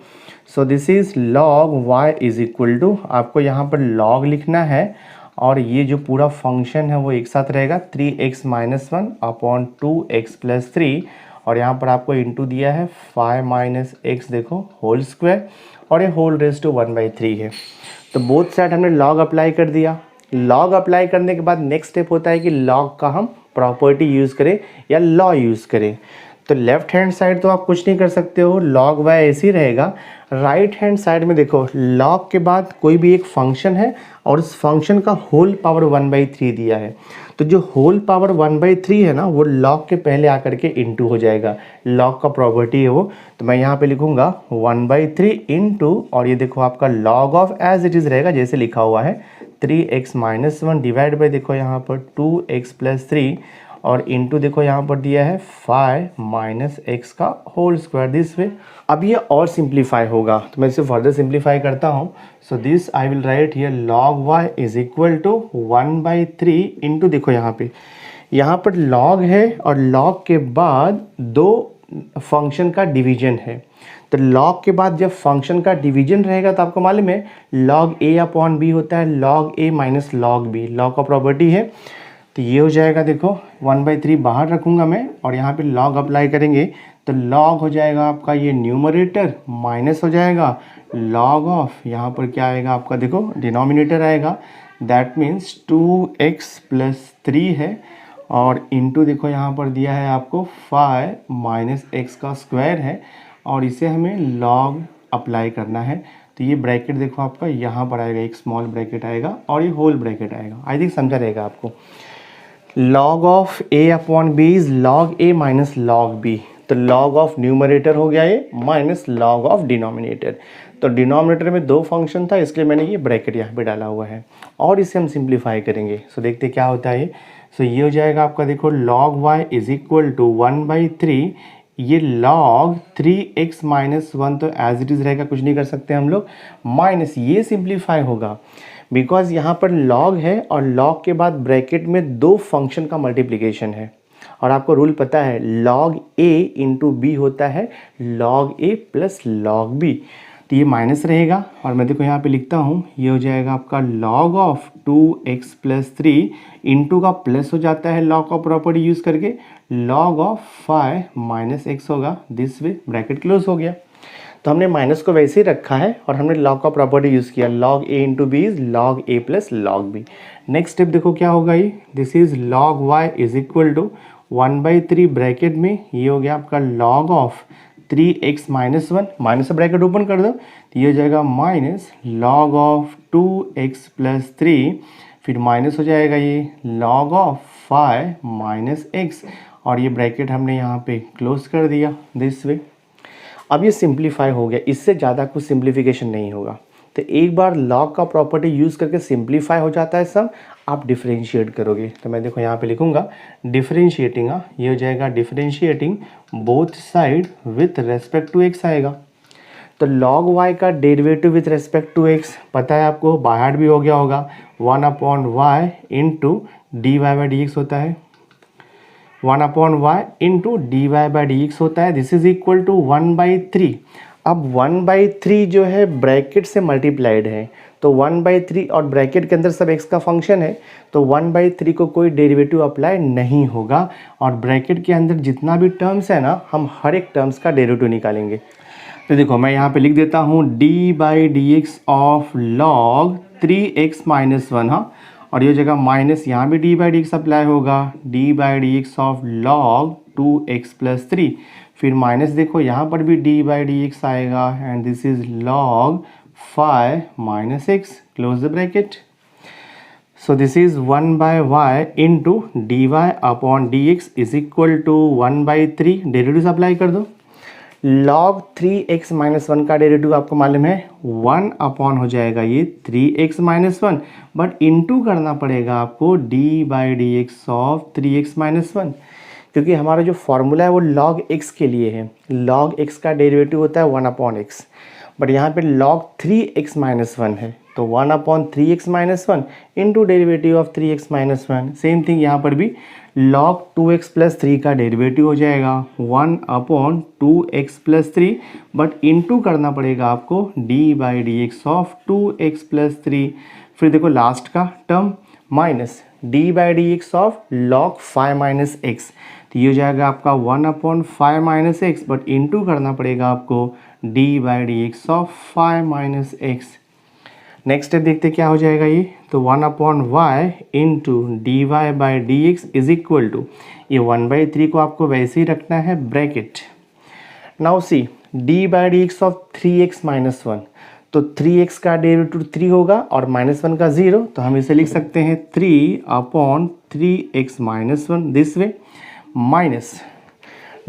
So this is log y is equal to, आपको यहाँ पर लॉग लिखना है और ये जो पूरा फंक्शन है वो एक साथ रहेगा 3x-1 अपॉन 2x+3, और यहाँ पर आपको इंटू दिया है 5 - x देखो होल स्क्वायर, और ये होल रेज टू 1/3 है। तो बोथ साइड हमने लॉग अप्लाई कर दिया। लॉग अप्लाई करने के बाद नेक्स्ट स्टेप होता है कि लॉग का हम प्रॉपर्टी यूज़ करें या लॉ यूज़ करें। तो लेफ्ट हैंड साइड तो आप कुछ नहीं कर सकते हो, लॉग y ऐसे ही रहेगा। राइट हैंड साइड में देखो लॉग के बाद कोई भी एक फंक्शन है और उस फंक्शन का होल पावर 1/3 दिया है, तो जो होल पावर 1/3 है ना वो लॉग के पहले आकर के इंटू हो जाएगा, लॉग का प्रॉपर्टी है वो। तो मैं यहाँ पे लिखूंगा 1/3 इंटू, और ये देखो आपका log of as it is रहेगा जैसे लिखा हुआ है 3x-1 डिवाइड बाई देखो यहाँ पर 2x+3, और इंटू देखो यहाँ पर दिया है 5 - x का होल स्क्वायर दिस वे। अब ये और सिंप्लीफाई होगा, तो मैं इसे फर्दर सिंप्लीफाई करता हूँ। So this I will write here log y is equal to 1/3 into देखो यहाँ पर लॉग है और लॉग के बाद दो फंक्शन का डिवीजन है। तो लॉग के बाद जब फंक्शन का डिवीजन रहेगा तो आपको मालूम है लॉग a अपॉन b होता है log a minus log b, log का प्रॉपर्टी है। तो ये हो जाएगा देखो 1/3 बाहर रखूँगा मैं और यहाँ पे लॉग अप्लाई करेंगे, तो लॉग हो जाएगा आपका ये न्यूमरेटर माइनस हो जाएगा लॉग ऑफ, यहाँ पर क्या आएगा आपका देखो डिनोमिनेटर आएगा, दैट मीन्स 2x+3 है, और इंटू देखो यहाँ पर दिया है आपको 5 - x का स्क्वायर है, और इसे हमें लॉग अप्लाई करना है। तो ये ब्रैकेट देखो आपका यहाँ पर आएगा, एक स्मॉल ब्रैकेट आएगा और ये होल ब्रैकेट आएगा। आई थिंक समझा रहेगा आपको। Log of a upon b is log a minus log b, तो लॉग ऑफ न्यूमरेटर हो गया ये माइनस लॉग ऑफ डिनोमिनेटर। तो डिनोमिनेटर में दो फंक्शन था इसलिए मैंने ये ब्रैकेट यहाँ पे डाला हुआ है, और इसे हम सिंप्लीफाई करेंगे। सो देखते क्या होता है। सो ये हो जाएगा आपका देखो log y is equal to 1/3, ये लॉग 3x-1 तो एज इट इज़ रहेगा, कुछ नहीं कर सकते हम लोग, माइनस ये सिंप्लीफाई होगा बिकॉज यहाँ पर लॉग है और लॉग के बाद ब्रैकेट में दो फंक्शन का मल्टीप्लिकेशन है, और आपको रूल पता है लॉग a इंटू बी होता है log a plus log b। तो ये माइनस रहेगा और मैं देखो यहाँ पे लिखता हूँ, ये हो जाएगा आपका लॉग ऑफ 2x+3 इंटू का प्लस हो जाता है लॉग का प्रॉपर्टी यूज़ करके लॉग ऑफ 5 - x होगा, दिस वे ब्रैकेट क्लोज हो गया। तो हमने माइनस को वैसे ही रखा है और हमने लॉग का प्रॉपर्टी यूज़ किया, log a into b is log a plus log b। Next step देखो क्या होगा, ये this is log y is equal to 1/3 bracket में ये हो गया आपका लॉग ऑफ 3x-1, माइनस से ब्रैकेट ओपन कर दो तो ये हो जाएगा माइनस लॉग ऑफ 2x+3, फिर माइनस हो जाएगा ये लॉग ऑफ 5 - x, और ये ब्रैकेट हमने यहाँ पे क्लोज कर दिया दिस वे। अब ये सिंप्लीफाई हो गया, इससे ज़्यादा कुछ सिंप्लीफिकेशन नहीं होगा। तो एक बार लॉग का प्रॉपर्टी यूज़ करके सिंप्लीफाई हो जाता है सब, आप डिफरेंशिएट करोगे। तो मैं देखो यहाँ पे लिखूँगा डिफरेंशिएटिंग, ये हो जाएगा differentiating both side with respect to x आएगा। तो log y का derivative with respect to x पता है आपको, बाहर भी हो गया होगा 1/y इंटू dy/dx होता है, 1/y इंटू dy/dx होता है, दिस इज इक्वल टू 1/3। अब 1/3 जो है ब्रैकेट से मल्टीप्लाइड है, तो 1/3 और ब्रैकेट के अंदर सब x का फंक्शन है, तो 1/3 को कोई डेरिवेटिव अप्लाई नहीं होगा, और ब्रैकेट के अंदर जितना भी टर्म्स है ना, हम हर एक टर्म्स का डेरिवेटिव निकालेंगे। तो देखो मैं यहाँ पे लिख देता हूँ d/dx of log 3x minus 1, हाँ, और ये जगह माइनस, यहाँ भी d/dx अप्लाई होगा, d/dx of log 2x plus 3, फिर माइनस देखो यहाँ पर भी d/dx आएगा, and this is log 5 minus x, close the bracket. So this is 1/y into dy upon dx is equal to 1/3, derivative apply कर दो। log 3x minus 1 का derivative आपको मालूम है 1 अपॉन हो जाएगा ये 3x माइनस 1, बट इंटू करना पड़ेगा आपको d/dx ऑफ 3x माइनस 1, क्योंकि हमारा जो फॉर्मूला है वो log x के लिए है। log x का डेरिवेटिव होता है 1 अपॉन x, बट यहाँ पे log 3x माइनस 1 है, तो 1 upon 3x minus 1 into derivative of 3x minus 1। Same thing यहाँ पर भी log 2x प्लस 3 का डेरिवेटिव हो जाएगा 1 upon 2x plus 3, but into करना पड़ेगा आपको d/dx ऑफ 2x प्लस 3। फिर देखो लास्ट का term minus d/dx of log 5 minus x, तो ये हो जाएगा आपका 1 अपॉन 5 माइनस एक्स, बट इंटू करना पड़ेगा आपको d/dx of 5 minus x. Next step देखते क्या हो जाएगा ये, तो 1 upon y into dy/dx is equal to, ये 1/3 को आपको वैसे ही रखना है bracket. Now see d/dx of 3x minus 1, तो 3x का डेरिवेटिव 3 होगा और माइनस 1 का 0, तो हम इसे लिख सकते हैं 3 upon 3x minus 1 this way, minus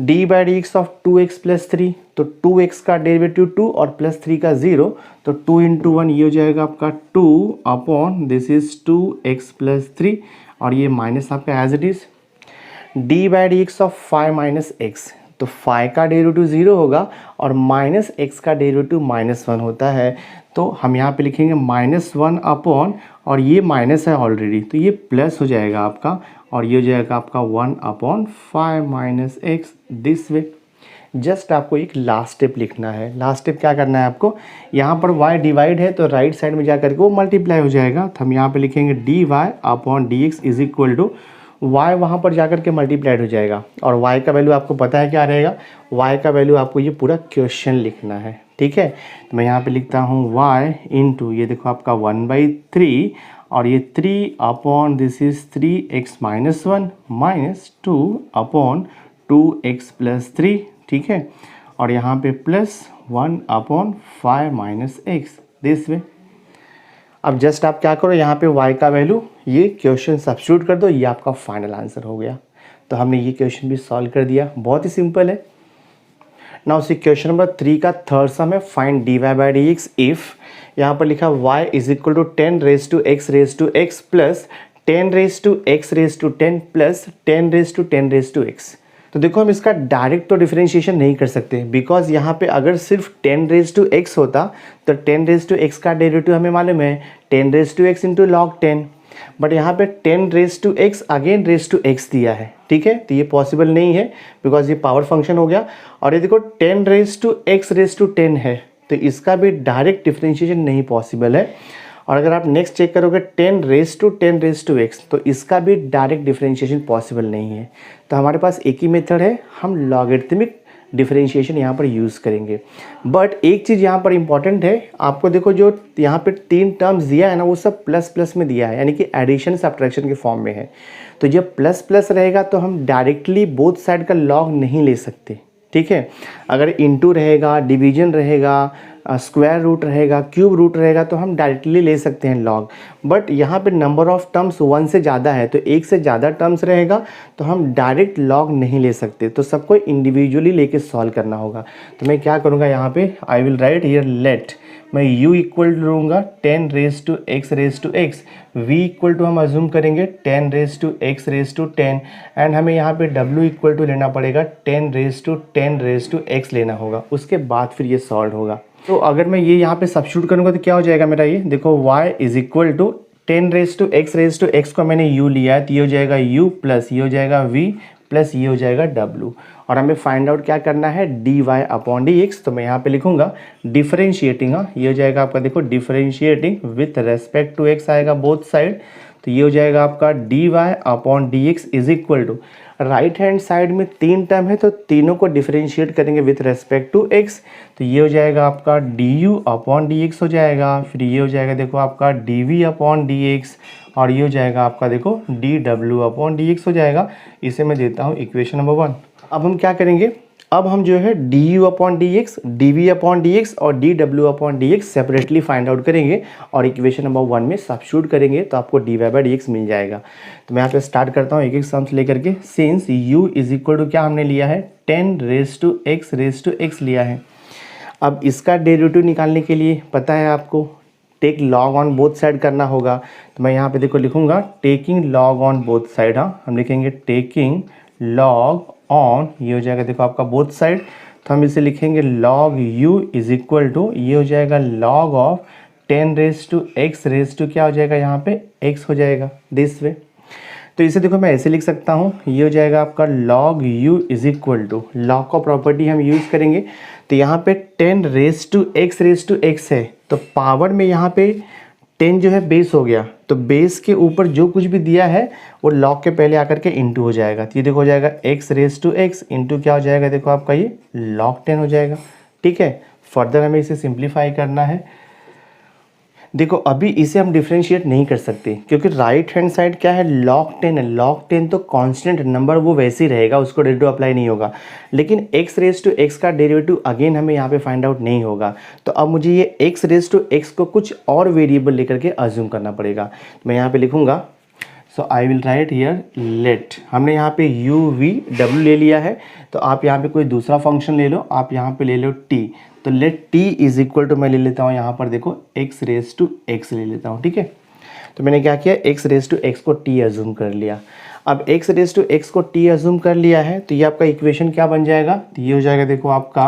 d/dx of 2x plus 3, तो 2x का डेरिवेटिव 2 और प्लस 3 का 0, तो 2 इंटू 1 ये हो जाएगा आपका 2 upon this is 2x plus 3, और ये माइनस आपका as it is d/dx of 5 minus x, तो 5 का डेरिवेटिव 0 होगा और माइनस x का डेरिवेटिव माइनस 1 होता है, तो हम यहाँ पे लिखेंगे माइनस 1 अपॉन, और ये माइनस है ऑलरेडी, तो ये प्लस हो जाएगा आपका, और ये हो जाएगा आपका 1 अपॉन 5 minus x this way. Just आपको एक लास्ट स्टेप लिखना है। लास्ट स्टेप क्या करना है आपको, यहाँ पर y डिवाइड है तो राइट साइड में जाकर के वो मल्टीप्लाई हो जाएगा, तो हम यहाँ पे लिखेंगे dy upon dx is equal to y, वहाँ पर जाकर के मल्टीप्लाइड हो जाएगा, और y का वैल्यू आपको पता है क्या रहेगा, y का वैल्यू आपको ये पूरा क्वेश्चन लिखना है, ठीक है। तो मैं यहाँ पे लिखता हूँ y इंटू, ये देखो आपका 1/3, और ये 3 upon this is 3x minus 1 minus 2 upon 2x plus 3, ठीक है, और यहाँ पे प्लस 1 अपॉन 5 माइनस एक्स दिस वे। अब जस्ट आप क्या करो, यहाँ पे y का वैल्यू ये क्वेश्चन सब्स्टिट्यूट कर दो, ये आपका फाइनल आंसर हो गया। तो हमने ये क्वेश्चन भी सॉल्व कर दिया, बहुत ही सिंपल है। नाउ सी क्वेश्चन नंबर 3 का थर्ड सम है, फाइंड dy/dx इफ, यहाँ पर लिखा y is equal to 10 raise to x plus 10 raise to x raise to 10 plus 10 raise to 10 raise to x। तो देखो हम इसका डायरेक्ट तो डिफरेंशिएशन नहीं कर सकते, बिकॉज यहाँ पे अगर सिर्फ 10 रेज टू x होता तो 10 रेज टू x का डेरिवेटिव हमें मालूम है 10 raise to x into log 10, but यहाँ पे 10 raise to x again raise to x दिया है, ठीक है, तो ये पॉसिबल नहीं है बिकॉज ये पावर फंक्शन हो गया। और ये देखो 10 raise to x raise to 10 है, तो इसका भी डायरेक्ट डिफरेंशिएशन नहीं पॉसिबल है। और अगर आप नेक्स्ट चेक करोगे 10 रेज टू x, तो इसका भी डायरेक्ट डिफरेंशिएशन पॉसिबल नहीं है। तो हमारे पास एक ही मेथड है, हम लॉगरिथमिक डिफरेंशिएशन यहाँ पर यूज़ करेंगे। बट एक चीज़ यहाँ पर इंपॉर्टेंट है, आपको देखो जो यहाँ पे 3 टर्म्स दिया है ना, वो सब प्लस प्लस में दिया है, यानी कि एडिशन सब्ट्रैक्शन के फॉर्म में है। तो जब प्लस प्लस रहेगा तो हम डायरेक्टली बोथ साइड का लॉग नहीं ले सकते, ठीक है। अगर इनटू रहेगा, डिवीजन रहेगा, स्क्वायर रूट रहेगा, क्यूब रूट रहेगा, तो हम डायरेक्टली ले सकते हैं लॉग। बट यहाँ पे नंबर ऑफ टर्म्स 1 से ज़्यादा है, तो एक से ज़्यादा टर्म्स रहेगा तो हम डायरेक्ट लॉग नहीं ले सकते, तो सबको इंडिविजुअली लेके सॉल्व करना होगा। तो मैं क्या करूँगा, यहाँ पे I will write here let, मैं u इक्वल टू लूँगा 10 raise to x raise to x, v equal to हम अज्यूम करेंगे 10 raise to x raise to 10, and हमें यहाँ पे w इक्वल टू लेना पड़ेगा 10 रेज टू x लेना होगा, उसके बाद फिर ये सॉल्व होगा। तो अगर मैं ये यहाँ पे सब्स्टिट्यूट करूँगा तो क्या हो जाएगा मेरा, ये देखो y is equal to 10 raise to x को मैंने u लिया है, तो ये हो जाएगा u प्लस ये हो जाएगा v प्लस ये हो जाएगा w। और हमें फाइंड आउट क्या करना है, dy अपॉन dx। तो मैं यहाँ पे लिखूंगा डिफरेंशिएटिंग, हाँ ये हो जाएगा आपका, देखो differentiating with respect to x आएगा बोथ साइड। तो ये हो जाएगा आपका dy upon dx is equal to, right hand side में 3 टर्म है तो तीनों को डिफरेंशिएट करेंगे विथ रेस्पेक्ट टू x। तो ये हो जाएगा आपका du अपॉन dx हो जाएगा, फिर ये हो जाएगा देखो आपका dv अपॉन dx, और ये हो जाएगा आपका देखो dw अपॉन dx हो जाएगा। इसे मैं देता हूँ इक्वेशन नंबर 1। अब हम क्या करेंगे, अब हम जो है du upon dx, dv upon dx और dw upon dx separately find out करेंगे और इक्वेशन नंबर 1 में सब्स्टिट्यूट करेंगे तो आपको dy बाई dx मिल जाएगा। तो मैं यहाँ पे स्टार्ट करता हूँ एक एक सम्स लेकर के। Since u is equal to क्या हमने लिया है, 10 रेज टू x लिया है। अब इसका डेरिवेटिव निकालने के लिए पता है आपको take log on both side करना होगा। तो मैं यहाँ पे देखो लिखूंगा taking log on both side, हाँ हम लिखेंगे टेकिंग लॉग ऑन, ये हो जाएगा देखो आपका बोथ साइड। तो हम इसे लिखेंगे log u is equal to, ये हो जाएगा log of 10 raise to x क्या हो जाएगा यहाँ पे x हो जाएगा दिस वे। तो इसे देखो मैं ऐसे लिख सकता हूँ, ये हो जाएगा आपका log u is equal to, log का प्रॉपर्टी हम यूज़ करेंगे। तो यहाँ पे 10 रेज टू x है, तो पावर में यहाँ पे 10 जो है बेस हो गया, तो बेस के ऊपर जो कुछ भी दिया है वो लॉग के पहले आकर के इंटू हो जाएगा। तो ये देखो हो जाएगा x raise to x into क्या हो जाएगा, देखो आपका ये log 10 हो जाएगा। ठीक है, फर्दर हमें इसे सिंप्लीफाई करना है। देखो अभी इसे हम डिफरेंशिएट नहीं कर सकते क्योंकि राइट हैंड साइड क्या है, log 10 है। log 10 तो कांस्टेंट नंबर वो वैसे ही रहेगा, उसको डेरिवेटिव अप्लाई नहीं होगा। लेकिन x रेज टू x का डेरिवेटिव अगेन हमें यहाँ पे फाइंड आउट नहीं होगा। तो अब मुझे ये x रेज टू x को कुछ और वेरिएबल लेकर के अज्यूम करना पड़ेगा। मैं यहाँ पे लिखूंगा, so I will write here let, हमने यहाँ पे u v w ले लिया है, तो आप यहाँ पे कोई दूसरा फंक्शन ले लो, आप यहाँ पे ले लो t। तो let t is equal to, मैं ले लेता हूँ यहाँ पर देखो x रेज टू x ले लेता हूँ। ठीक है, तो मैंने क्या किया, x रेज टू x को t अज्यूम कर लिया। अब x रेज टू x को t अज्यूम कर लिया है तो ये आपका इक्वेशन क्या बन जाएगा, तो ये हो जाएगा देखो आपका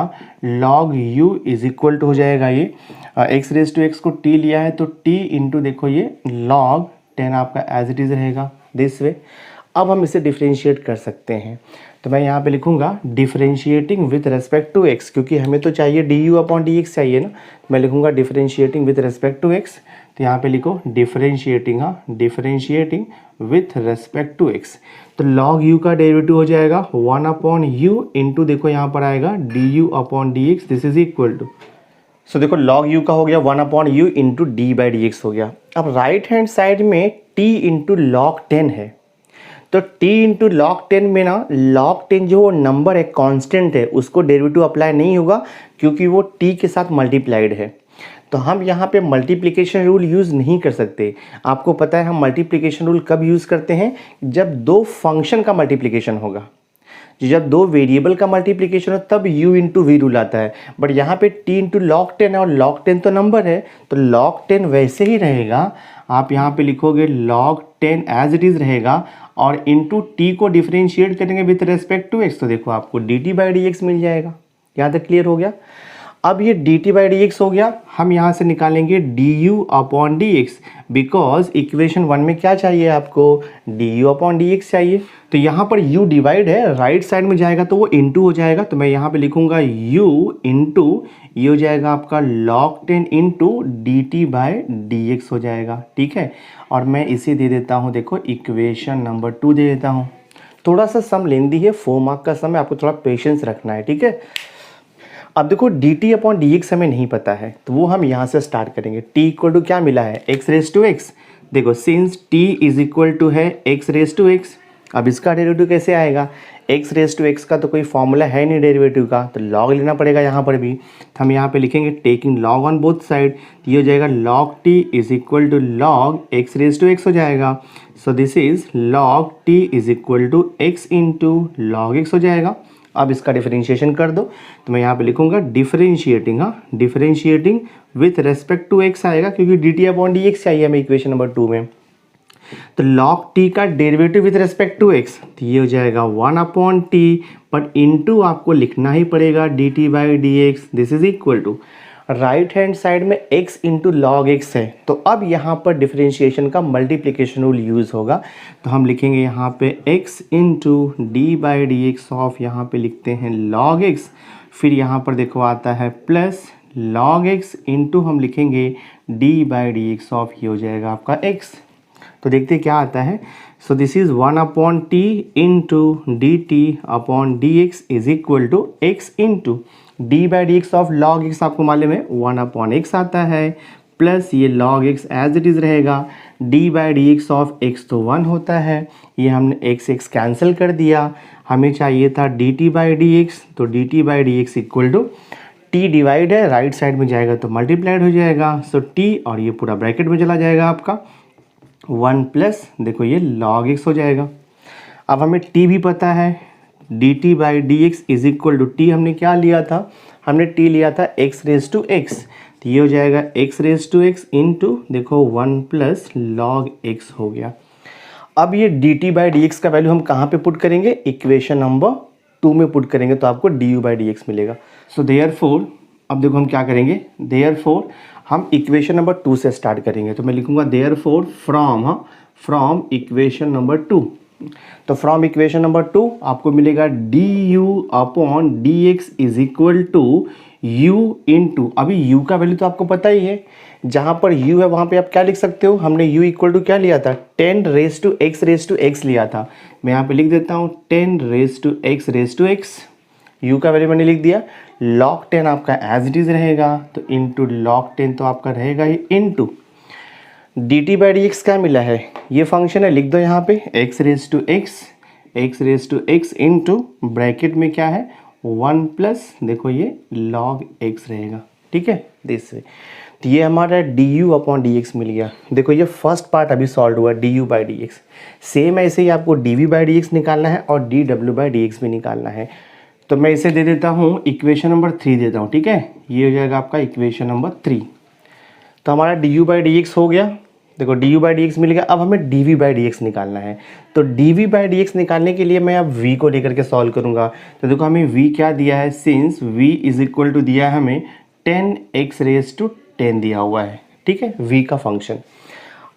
log u is equal to हो जाएगा ये x रेज टू x को t लिया है तो t इंटू देखो ये log 10 आपका एज इट इज़ रहेगा दिस वे। अब हम इसे डिफरेंशिएट कर सकते हैं, तो मैं यहाँ पे लिखूंगा differentiating with respect to x, क्योंकि हमें तो चाहिए du अपॉन dx चाहिए ना। मैं लिखूंगा differentiating with respect to x, तो यहाँ पे लिखो डिफरेंशिएटिंग, हाँ differentiating with respect to x। तो log u का डेरिवेटिव हो जाएगा 1 अपॉन u इंटू देखो यहाँ पर आएगा du upon dx, this is equal to, so देखो log u का हो गया 1 अपॉन u into d by d x हो गया। अब राइट हैंड साइड में t इंटू लॉग 10 है, तो t इंटू लॉग 10 में ना log 10 जो नंबर है कांस्टेंट है, उसको डेरिवेटिव अप्लाई नहीं होगा क्योंकि वो t के साथ मल्टीप्लाइड है। तो हम यहाँ पे मल्टीप्लिकेशन रूल यूज़ नहीं कर सकते। आपको पता है हम मल्टीप्लिकेशन रूल कब यूज़ करते हैं, जब दो फंक्शन का मल्टीप्लिकेशन होगा, जब दो वेरिएबल का मल्टीप्लिकेशन हो तब u इंटू वी रूल आता है। बट यहाँ पे t इंटू लॉग 10 है और log 10 तो नंबर है, तो log 10 वैसे ही रहेगा। आप यहाँ पे लिखोगे log 10 एज इट इज़ रहेगा और इंटू t को डिफरेंशिएट करेंगे विथ रेस्पेक्ट टू x, तो देखो आपको dt बाई डी एक्स मिल जाएगा। यहाँ तक क्लियर हो गया। अब ये dt बाई डी एक्स हो गया, हम यहाँ से निकालेंगे du upon d x, because equation 1 में क्या चाहिए आपको, du अपॉन डी एक्स चाहिए। तो यहाँ पर u डिवाइड है, राइट साइड में जाएगा तो वो इंटू हो जाएगा, तो मैं यहाँ पे लिखूंगा u इंटू, ये हो जाएगा आपका log 10 into dt by d x हो जाएगा। ठीक है, और मैं इसे दे देता हूँ देखो इक्वेशन नंबर 2 दे देता हूँ। थोड़ा सा सम लेंदी है, 4 मार्क का सम है, आपको थोड़ा पेशेंस रखना है। ठीक है, अब देखो dt अपॉन डी एक्स हमें नहीं पता है, तो वो हम यहाँ से स्टार्ट करेंगे। t इक्वल टू क्या मिला है, x रेज टू x। देखो since t is equal to है x रेज टू x, अब इसका डेरिवेटिव कैसे आएगा, x रेज टू x का तो कोई फॉर्मूला है नहीं डेरिवेटिव का, तो log लेना पड़ेगा यहाँ पर भी। तो हम यहाँ पे लिखेंगे taking log on both side, तो ये हो जाएगा log t is equal to log x raise to x हो जाएगा। So this is log t is equal to x into log x हो जाएगा। अब इसका डिफरेंशिएशन कर दो, तो मैं यहाँ पे लिखूंगा डिफरेंशिएटिंग, हाँ differentiating with respect to x आएगा क्योंकि dt अपॉन डी एक्स चाहिए हमें इक्वेशन नंबर 2 में। तो log t का derivative with respect to x, तो ये हो जाएगा 1 अपॉन t, बट इनटू आपको लिखना ही पड़ेगा dt by d x, this is equal to. Right hand side में x इंटू लॉग एक्स है, तो अब यहाँ पर डिफरेंशिएशन का मल्टीप्लिकेशन रूल यूज़ होगा। तो हम लिखेंगे यहाँ पे x into d by d x of, यहाँ पे लिखते हैं लॉग एक्स, फिर यहाँ पर देखो आता है प्लस लॉग एक्स इंटू हम लिखेंगे D by d x of, ये हो जाएगा आपका x। तो देखते हैं क्या आता है। So this is 1/t into d t upon d x is equal to x into d by d x of log x, आपको मालूम है 1/x आता है, प्लस ये log x as it is रहेगा, d by d x of x तो 1 होता है, ये हमने एक्स एक्स कैंसिल कर दिया, हमें चाहिए था d t by d x, तो d t by d x equal to t divide है, राइट साइड में जाएगा तो मल्टीप्लाइड हो जाएगा, सो टी और ये पूरा ब्रैकेट में चला जाएगा आपका 1 प्लस देखो ये log x हो जाएगा। अब हमें t भी पता है, d t by d x is equal to t, हमने क्या लिया था, हमने t लिया था x रेज टू x, तो ये हो जाएगा x raise to x into देखो 1 प्लस log x हो गया। अब ये d t by d x का वैल्यू हम कहाँ पे पुट करेंगे, इक्वेशन नंबर 2 में पुट करेंगे, तो आपको d u by d x मिलेगा। सो देयरफॉर अब देखो हम क्या करेंगे, देयरफॉर हम इक्वेशन नंबर 2 से स्टार्ट करेंगे, तो मैं लिखूंगा देयरफॉर फ्रॉम इक्वेशन नंबर 2। तो फ्रॉम इक्वेशन नंबर 2 आपको मिलेगा d u upon d x is equal to u into, अभी u का वैल्यू तो आपको पता ही है, जहाँ पर u है वहाँ पे आप क्या लिख सकते हो, हमने u इक्वल टू क्या लिया था, 10 रेज टू x लिया था, मैं यहाँ पे लिख देता हूँ 10 रेज टू x, u का वैल्यू मैंने लिख दिया, log 10 आपका एज इट इज़ रहेगा, तो इंटू log 10 तो आपका रहेगा ही, into d t by d x क्या मिला है, ये फंक्शन है, लिख दो यहाँ पे x raise to x into bracket में क्या है 1 प्लस देखो ये log x रहेगा, ठीक है दिस से। तो ये हमारा d u upon d x मिल गया। देखो ये फर्स्ट पार्ट अभी सॉल्व हुआ d u by d x, same ऐसे ही आपको d v by d x निकालना है और डी डब्ल्यू बाई डी एक्स भी निकालना है। तो मैं इसे दे देता हूँ इक्वेशन नंबर 3 देता हूँ, ठीक है, ये हो जाएगा आपका इक्वेशन नंबर 3। तो हमारा d u by d x हो गया, देखो d u by d x मिल गया। अब हमें d v by d x निकालना है, तो d v by d x निकालने के लिए मैं अब v को लेकर के सॉल्व करूँगा। तो देखो हमें v क्या दिया है, since v is equal to दिया है हमें 10x रेज टू 10 दिया हुआ है, ठीक है, v का फंक्शन।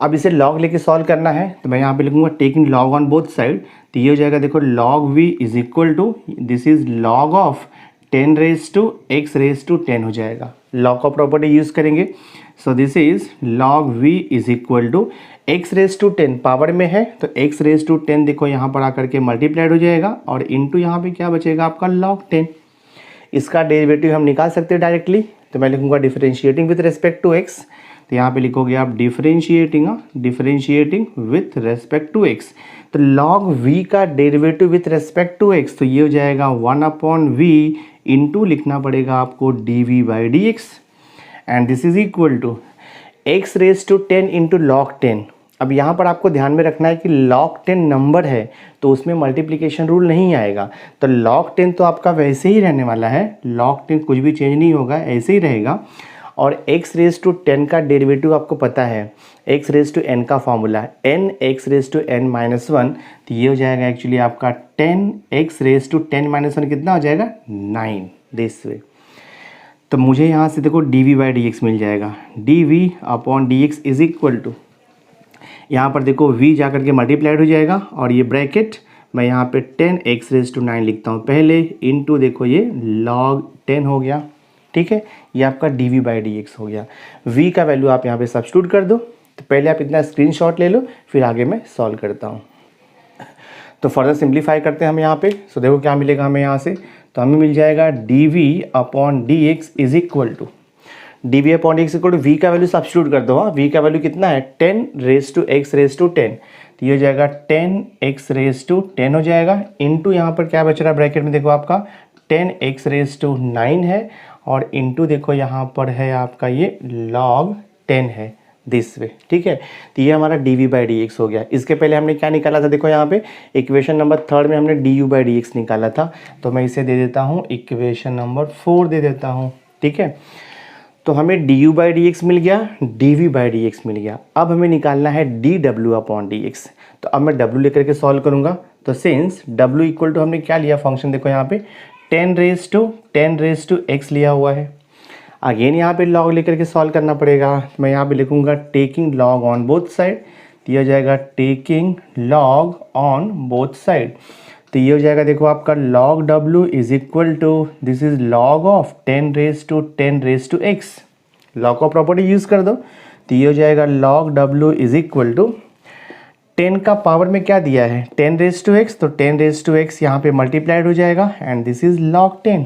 अब इसे log लेके सॉल्व करना है, तो मैं यहाँ पे लिखूँगा taking log on both side, तो ये हो जाएगा देखो log v is equal to this is log of 10 raise to x raise to 10 हो जाएगा, log का प्रॉपर्टी यूज़ करेंगे। So this is log v is equal to x raise to 10 power में है, तो x रेज टू 10 देखो यहाँ पर आकर के मल्टीप्लाइड हो जाएगा, और इंटू यहाँ पे क्या बचेगा आपका log 10। इसका डेरिवेटिव हम निकाल सकते हैं डायरेक्टली, तो मैं लिखूँगा differentiating with respect to x, तो यहाँ पे लिखोगे आप differentiating with respect to x, तो log v का derivative with respect to x, तो ये हो जाएगा 1/v इंटू लिखना पड़ेगा आपको d v by d x, and this is equal to x raise to 10 into log 10। अब यहाँ पर आपको ध्यान में रखना है कि log 10 नंबर है तो उसमें मल्टीप्लिकेशन रूल नहीं आएगा, तो log 10 तो आपका वैसे ही रहने वाला है, log 10 कुछ भी चेंज नहीं होगा, ऐसे ही रहेगा। और x रेज टू 10 का डेरिवेटिव आपको पता है, x रेज टू n का formula n x raise to n minus 1, तो ये हो जाएगा एक्चुअली आपका 10x रेज टू 10 माइनस 1 कितना हो जाएगा 9 दिस वे। तो मुझे यहाँ से देखो d v by d x मिल जाएगा, d v upon d x is equal to, यहाँ पर देखो v जा करके मल्टीप्लाइड हो जाएगा, और ये ब्रैकेट मैं यहाँ पे 10x रेज टू 9 लिखता हूँ पहले, इंटू देखो ये log 10 हो गया, ठीक है, ये आपका d v by d x हो गया। v का वैल्यू आप यहाँ पे सब्स्टिट्यूट कर दो, तो पहले आप इतना स्क्रीनशॉट ले लो, फिर आगे मैं सॉल्व करता हूँ। तो फर्दर सिंप्लीफाई करते हैं हम यहाँ पे, सो देखो क्या मिलेगा हमें यहाँ से, तो हमें मिल जाएगा d v upon d x is equal to, d v upon d x equal to v का वैल्यू सब्स्टिट्यूट कर दो। हाँ, वी का वैल्यू कितना है 10 raise to x raise to 10, तो ये हो जाएगा 10x रेज टू 10 हो जाएगा, इंटू यहाँ पर क्या बच रहा है ब्रैकेट में देखो आपका 10x रेज टू 9 है, और इंटू देखो यहाँ पर है आपका ये log 10 है दिस वे, ठीक है। तो ये हमारा d v by d x हो गया। इसके पहले हमने क्या निकाला था, देखो यहाँ पे इक्वेशन नंबर 3 में हमने D u by d x निकाला था, तो मैं इसे दे देता हूँ इक्वेशन नंबर 4 दे देता हूँ, ठीक है। तो हमें d u by d x मिल गया, d v by d x मिल गया। अब हमें निकालना है डी डब्ल्यू अपॉन डी एक्स, तो अब मैं डब्ल्यू लेकर के सॉल्व करूँगा। तो सिंस डब्ल्यू इक्वल टू हमने क्या लिया फंक्शन, देखो यहाँ पे 10 रेज टू x लिया हुआ है। अगेन यहाँ पे लॉग लेकर के सॉल्व करना पड़ेगा। तो मैं यहाँ पे लिखूँगा taking log on both side, तो ये हो जाएगा taking log on both side. तो ये हो जाएगा देखो आपका log w is equal to this is log of 10 raised to x। log का प्रॉपर्टी यूज़ कर दो, तो ये हो जाएगा log w is equal to 10 का पावर में क्या दिया है 10 raised to x, तो 10 raised to x यहाँ पे मल्टीप्लाइड हो जाएगा एंड दिस इज log 10।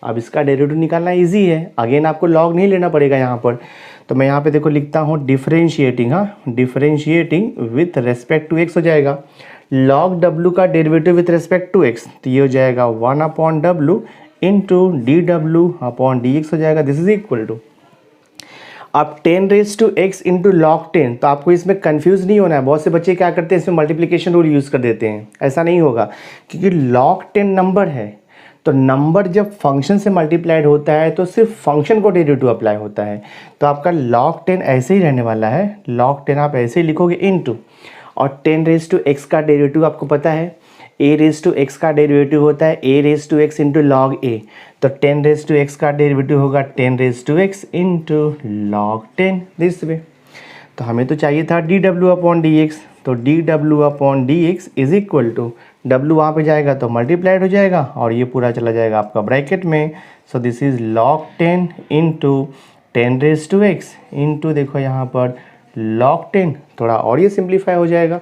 अब इसका डेरिवेटिव निकालना इजी है, अगेन आपको log नहीं लेना पड़ेगा यहाँ पर। तो मैं यहाँ पे देखो लिखता हूँ डिफरेंशिएटिंग, हाँ differentiating with respect to x हो जाएगा log w का derivative with respect to x, तो ये हो जाएगा 1/w इंटू dw/dx हो जाएगा। दिस इज इक्वल टू अब 10 raised to x into log 10। तो आपको इसमें कंफ्यूज नहीं होना है। बहुत से बच्चे क्या करते हैं इसमें मल्टीप्लिकेशन रूल यूज़ कर देते हैं, ऐसा नहीं होगा क्योंकि log 10 नंबर है। तो नंबर जब फंक्शन से मल्टीप्लाइड होता है तो सिर्फ फंक्शन को डेरिवेटिव अप्लाई होता है। तो आपका log 10 ऐसे ही रहने वाला है, log 10 आप ऐसे ही लिखोगे इंटू, और 10 raised to x का डेरिवेटिव आपको पता है a raised to x का डेरिवेटिव होता है a raised to x into log a। तो 10 raised to x का डेरिवेटिव होगा 10 raised to x into log 10 this way. तो हमें तो चाहिए था dw/dx, तो dw/dx is equal to w वहाँ पे जाएगा तो मल्टीप्लाइड हो जाएगा और ये पूरा चला जाएगा आपका ब्रैकेट में। सो this is log 10 into 10 raised to x into देखो यहाँ पर log 10, थोड़ा और ये सिंप्लीफाई हो जाएगा।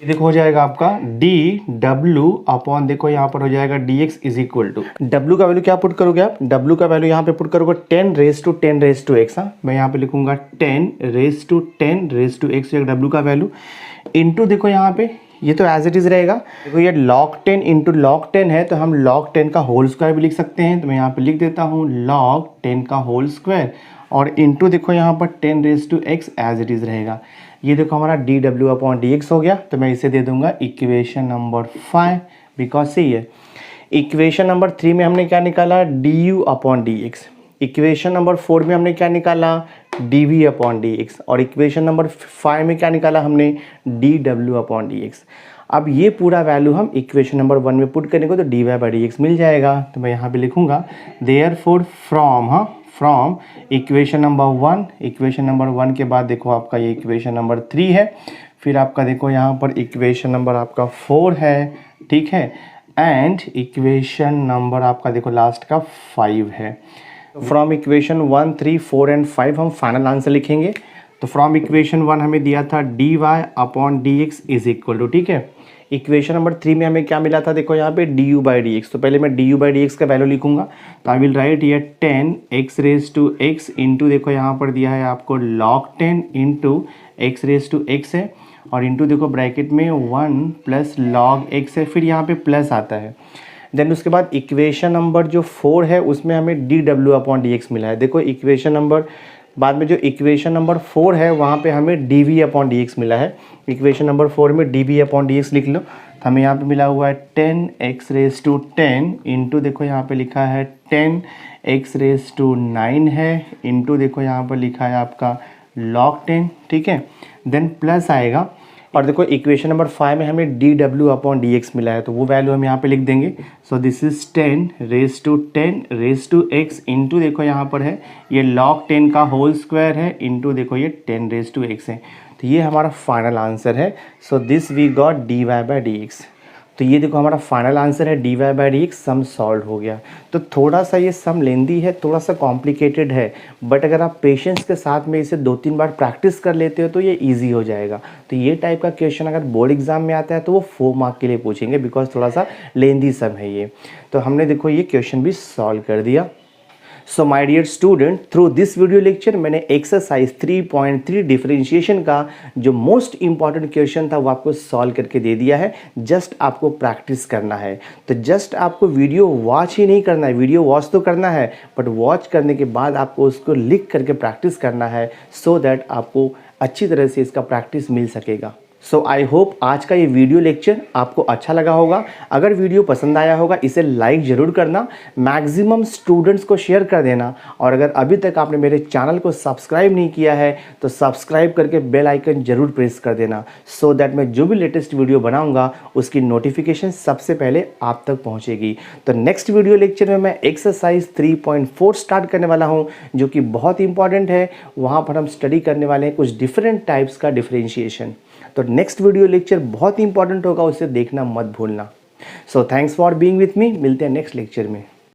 ये देखो हो जाएगा आपका dw/ देखो यहाँ पर हो जाएगा dx is equal to w का वैल्यू क्या पुट करोगे आप, w का वैल्यू यहाँ पे पुट करोगे 10 raised to x। हाँ मैं यहाँ पे लिखूंगा 10 raised to x w का वैल्यू इंटू देखो यहाँ पे ये तो एज इट इज़ रहेगा। देखो ये log 10 इंटू log 10 है, तो हम log 10 का होल स्क्वायर भी लिख सकते हैं। तो मैं यहाँ पे लिख देता हूँ log 10 का होल स्क्वायर और इंटू देखो यहाँ पर 10 raised to x as it is रहेगा। ये देखो हमारा dw/dx हो गया, तो मैं इसे दे दूंगा इक्वेशन नंबर 5 बिकॉज सही है। इक्वेशन नंबर 3 में हमने क्या निकाला du/dx, इक्वेशन नंबर 4 में हमने क्या निकाला dv/dx और इक्वेशन नंबर 5 में क्या निकाला हमने dw/dx। अब ये पूरा वैल्यू हम इक्वेशन नंबर 1 में पुट करेंगे तो dy/dx मिल जाएगा। तो मैं यहाँ पे लिखूँगा therefore from equation number 1, equation number 1 के बाद देखो आपका ये इक्वेशन नंबर 3 है, फिर आपका देखो यहाँ पर इक्वेशन नंबर आपका 4 है, ठीक है, एंड इक्वेशन नंबर आपका देखो लास्ट का 5 है। फ्रॉम इक्वेशन 1, 3, 4 एंड 5 हम फाइनल आंसर लिखेंगे। तो फ्रॉम इक्वेशन 1 हमें दिया था dy/dx इज इक्वल टू, ठीक है। इक्वेशन नंबर 3 में हमें क्या मिला था देखो यहाँ पे du/dx, तो पहले मैं du/dx का वैल्यू लिखूंगा। तो आई विल राइट ये 10 raised to x इंटू देखो यहाँ पर दिया है आपको log 10 into x raised to x है और इंटू देखो ब्रैकेट में 1 प्लस log x है, फिर यहाँ पे प्लस आता है। देन उसके बाद इक्वेशन नंबर जो 4 है उसमें हमें dw/dx मिला है। देखो इक्वेशन नंबर बाद में जो इक्वेशन नंबर 4 है वहाँ पे हमें dv/dx मिला है। इक्वेशन नंबर 4 में dv/dx लिख लो, तो हमें यहाँ पे मिला हुआ है 10x raised to 10 इंटू देखो यहाँ पे लिखा है 10x raised to 9 है इंटू देखो यहाँ पर लिखा है आपका log 10, ठीक है। देन प्लस आएगा और देखो इक्वेशन नंबर 5 में हमें dw/dx मिला है, तो वो वैल्यू हम यहाँ पे लिख देंगे। सो this is 10 raised to x into देखो यहाँ पर है ये log 10 का होल स्क्वायर है इंटू देखो ये 10 raised to x है। तो ये हमारा फाइनल आंसर है। So this we got dy/dx। तो ये देखो हमारा फाइनल आंसर है dy/dx। सम सॉल्व हो गया। तो थोड़ा सा ये सम लेंदी है, थोड़ा सा कॉम्प्लिकेटेड है, बट अगर आप पेशेंस के साथ में इसे 2-3 बार प्रैक्टिस कर लेते हो तो ये इजी हो जाएगा। तो ये टाइप का क्वेश्चन अगर बोर्ड एग्जाम में आता है तो वो 4 मार्क के लिए पूछेंगे बिकॉज थोड़ा सा लेंदी सम है ये। तो हमने देखो ये क्वेश्चन भी सॉल्व कर दिया। So my dear student, through this video lecture मैंने एक्सरसाइज 3.3 डिफरेंशिएशन का जो मोस्ट इंपॉर्टेंट क्वेश्चन था वो आपको सॉल्व करके दे दिया है। जस्ट आपको प्रैक्टिस करना है। तो जस्ट आपको वीडियो वॉच ही नहीं करना है, वीडियो वॉच तो करना है बट वॉच करने के बाद आपको उसको लिख करके प्रैक्टिस करना है सो दैट आपको अच्छी तरह से इसका प्रैक्टिस मिल सकेगा। सो आई होप आज का ये वीडियो लेक्चर आपको अच्छा लगा होगा। अगर वीडियो पसंद आया होगा इसे लाइक ज़रूर करना, मैक्सिमम स्टूडेंट्स को शेयर कर देना, और अगर अभी तक आपने मेरे चैनल को सब्सक्राइब नहीं किया है तो सब्सक्राइब करके बेल आइकन ज़रूर प्रेस कर देना, सो दैट मैं जो भी लेटेस्ट वीडियो बनाऊंगा उसकी नोटिफिकेशन सबसे पहले आप तक पहुंचेगी। तो नेक्स्ट वीडियो लेक्चर में मैं एक्सरसाइज 3.4 स्टार्ट करने वाला हूं, जो कि बहुत इंपॉर्टेंट है। वहां पर हम स्टडी करने वाले हैं कुछ डिफरेंट टाइप्स का डिफरेंशिएशन। तो नेक्स्ट वीडियो लेक्चर बहुत इंपॉर्टेंट होगा, उसे देखना मत भूलना। So thanks for being with me, मिलते हैं नेक्स्ट लेक्चर में।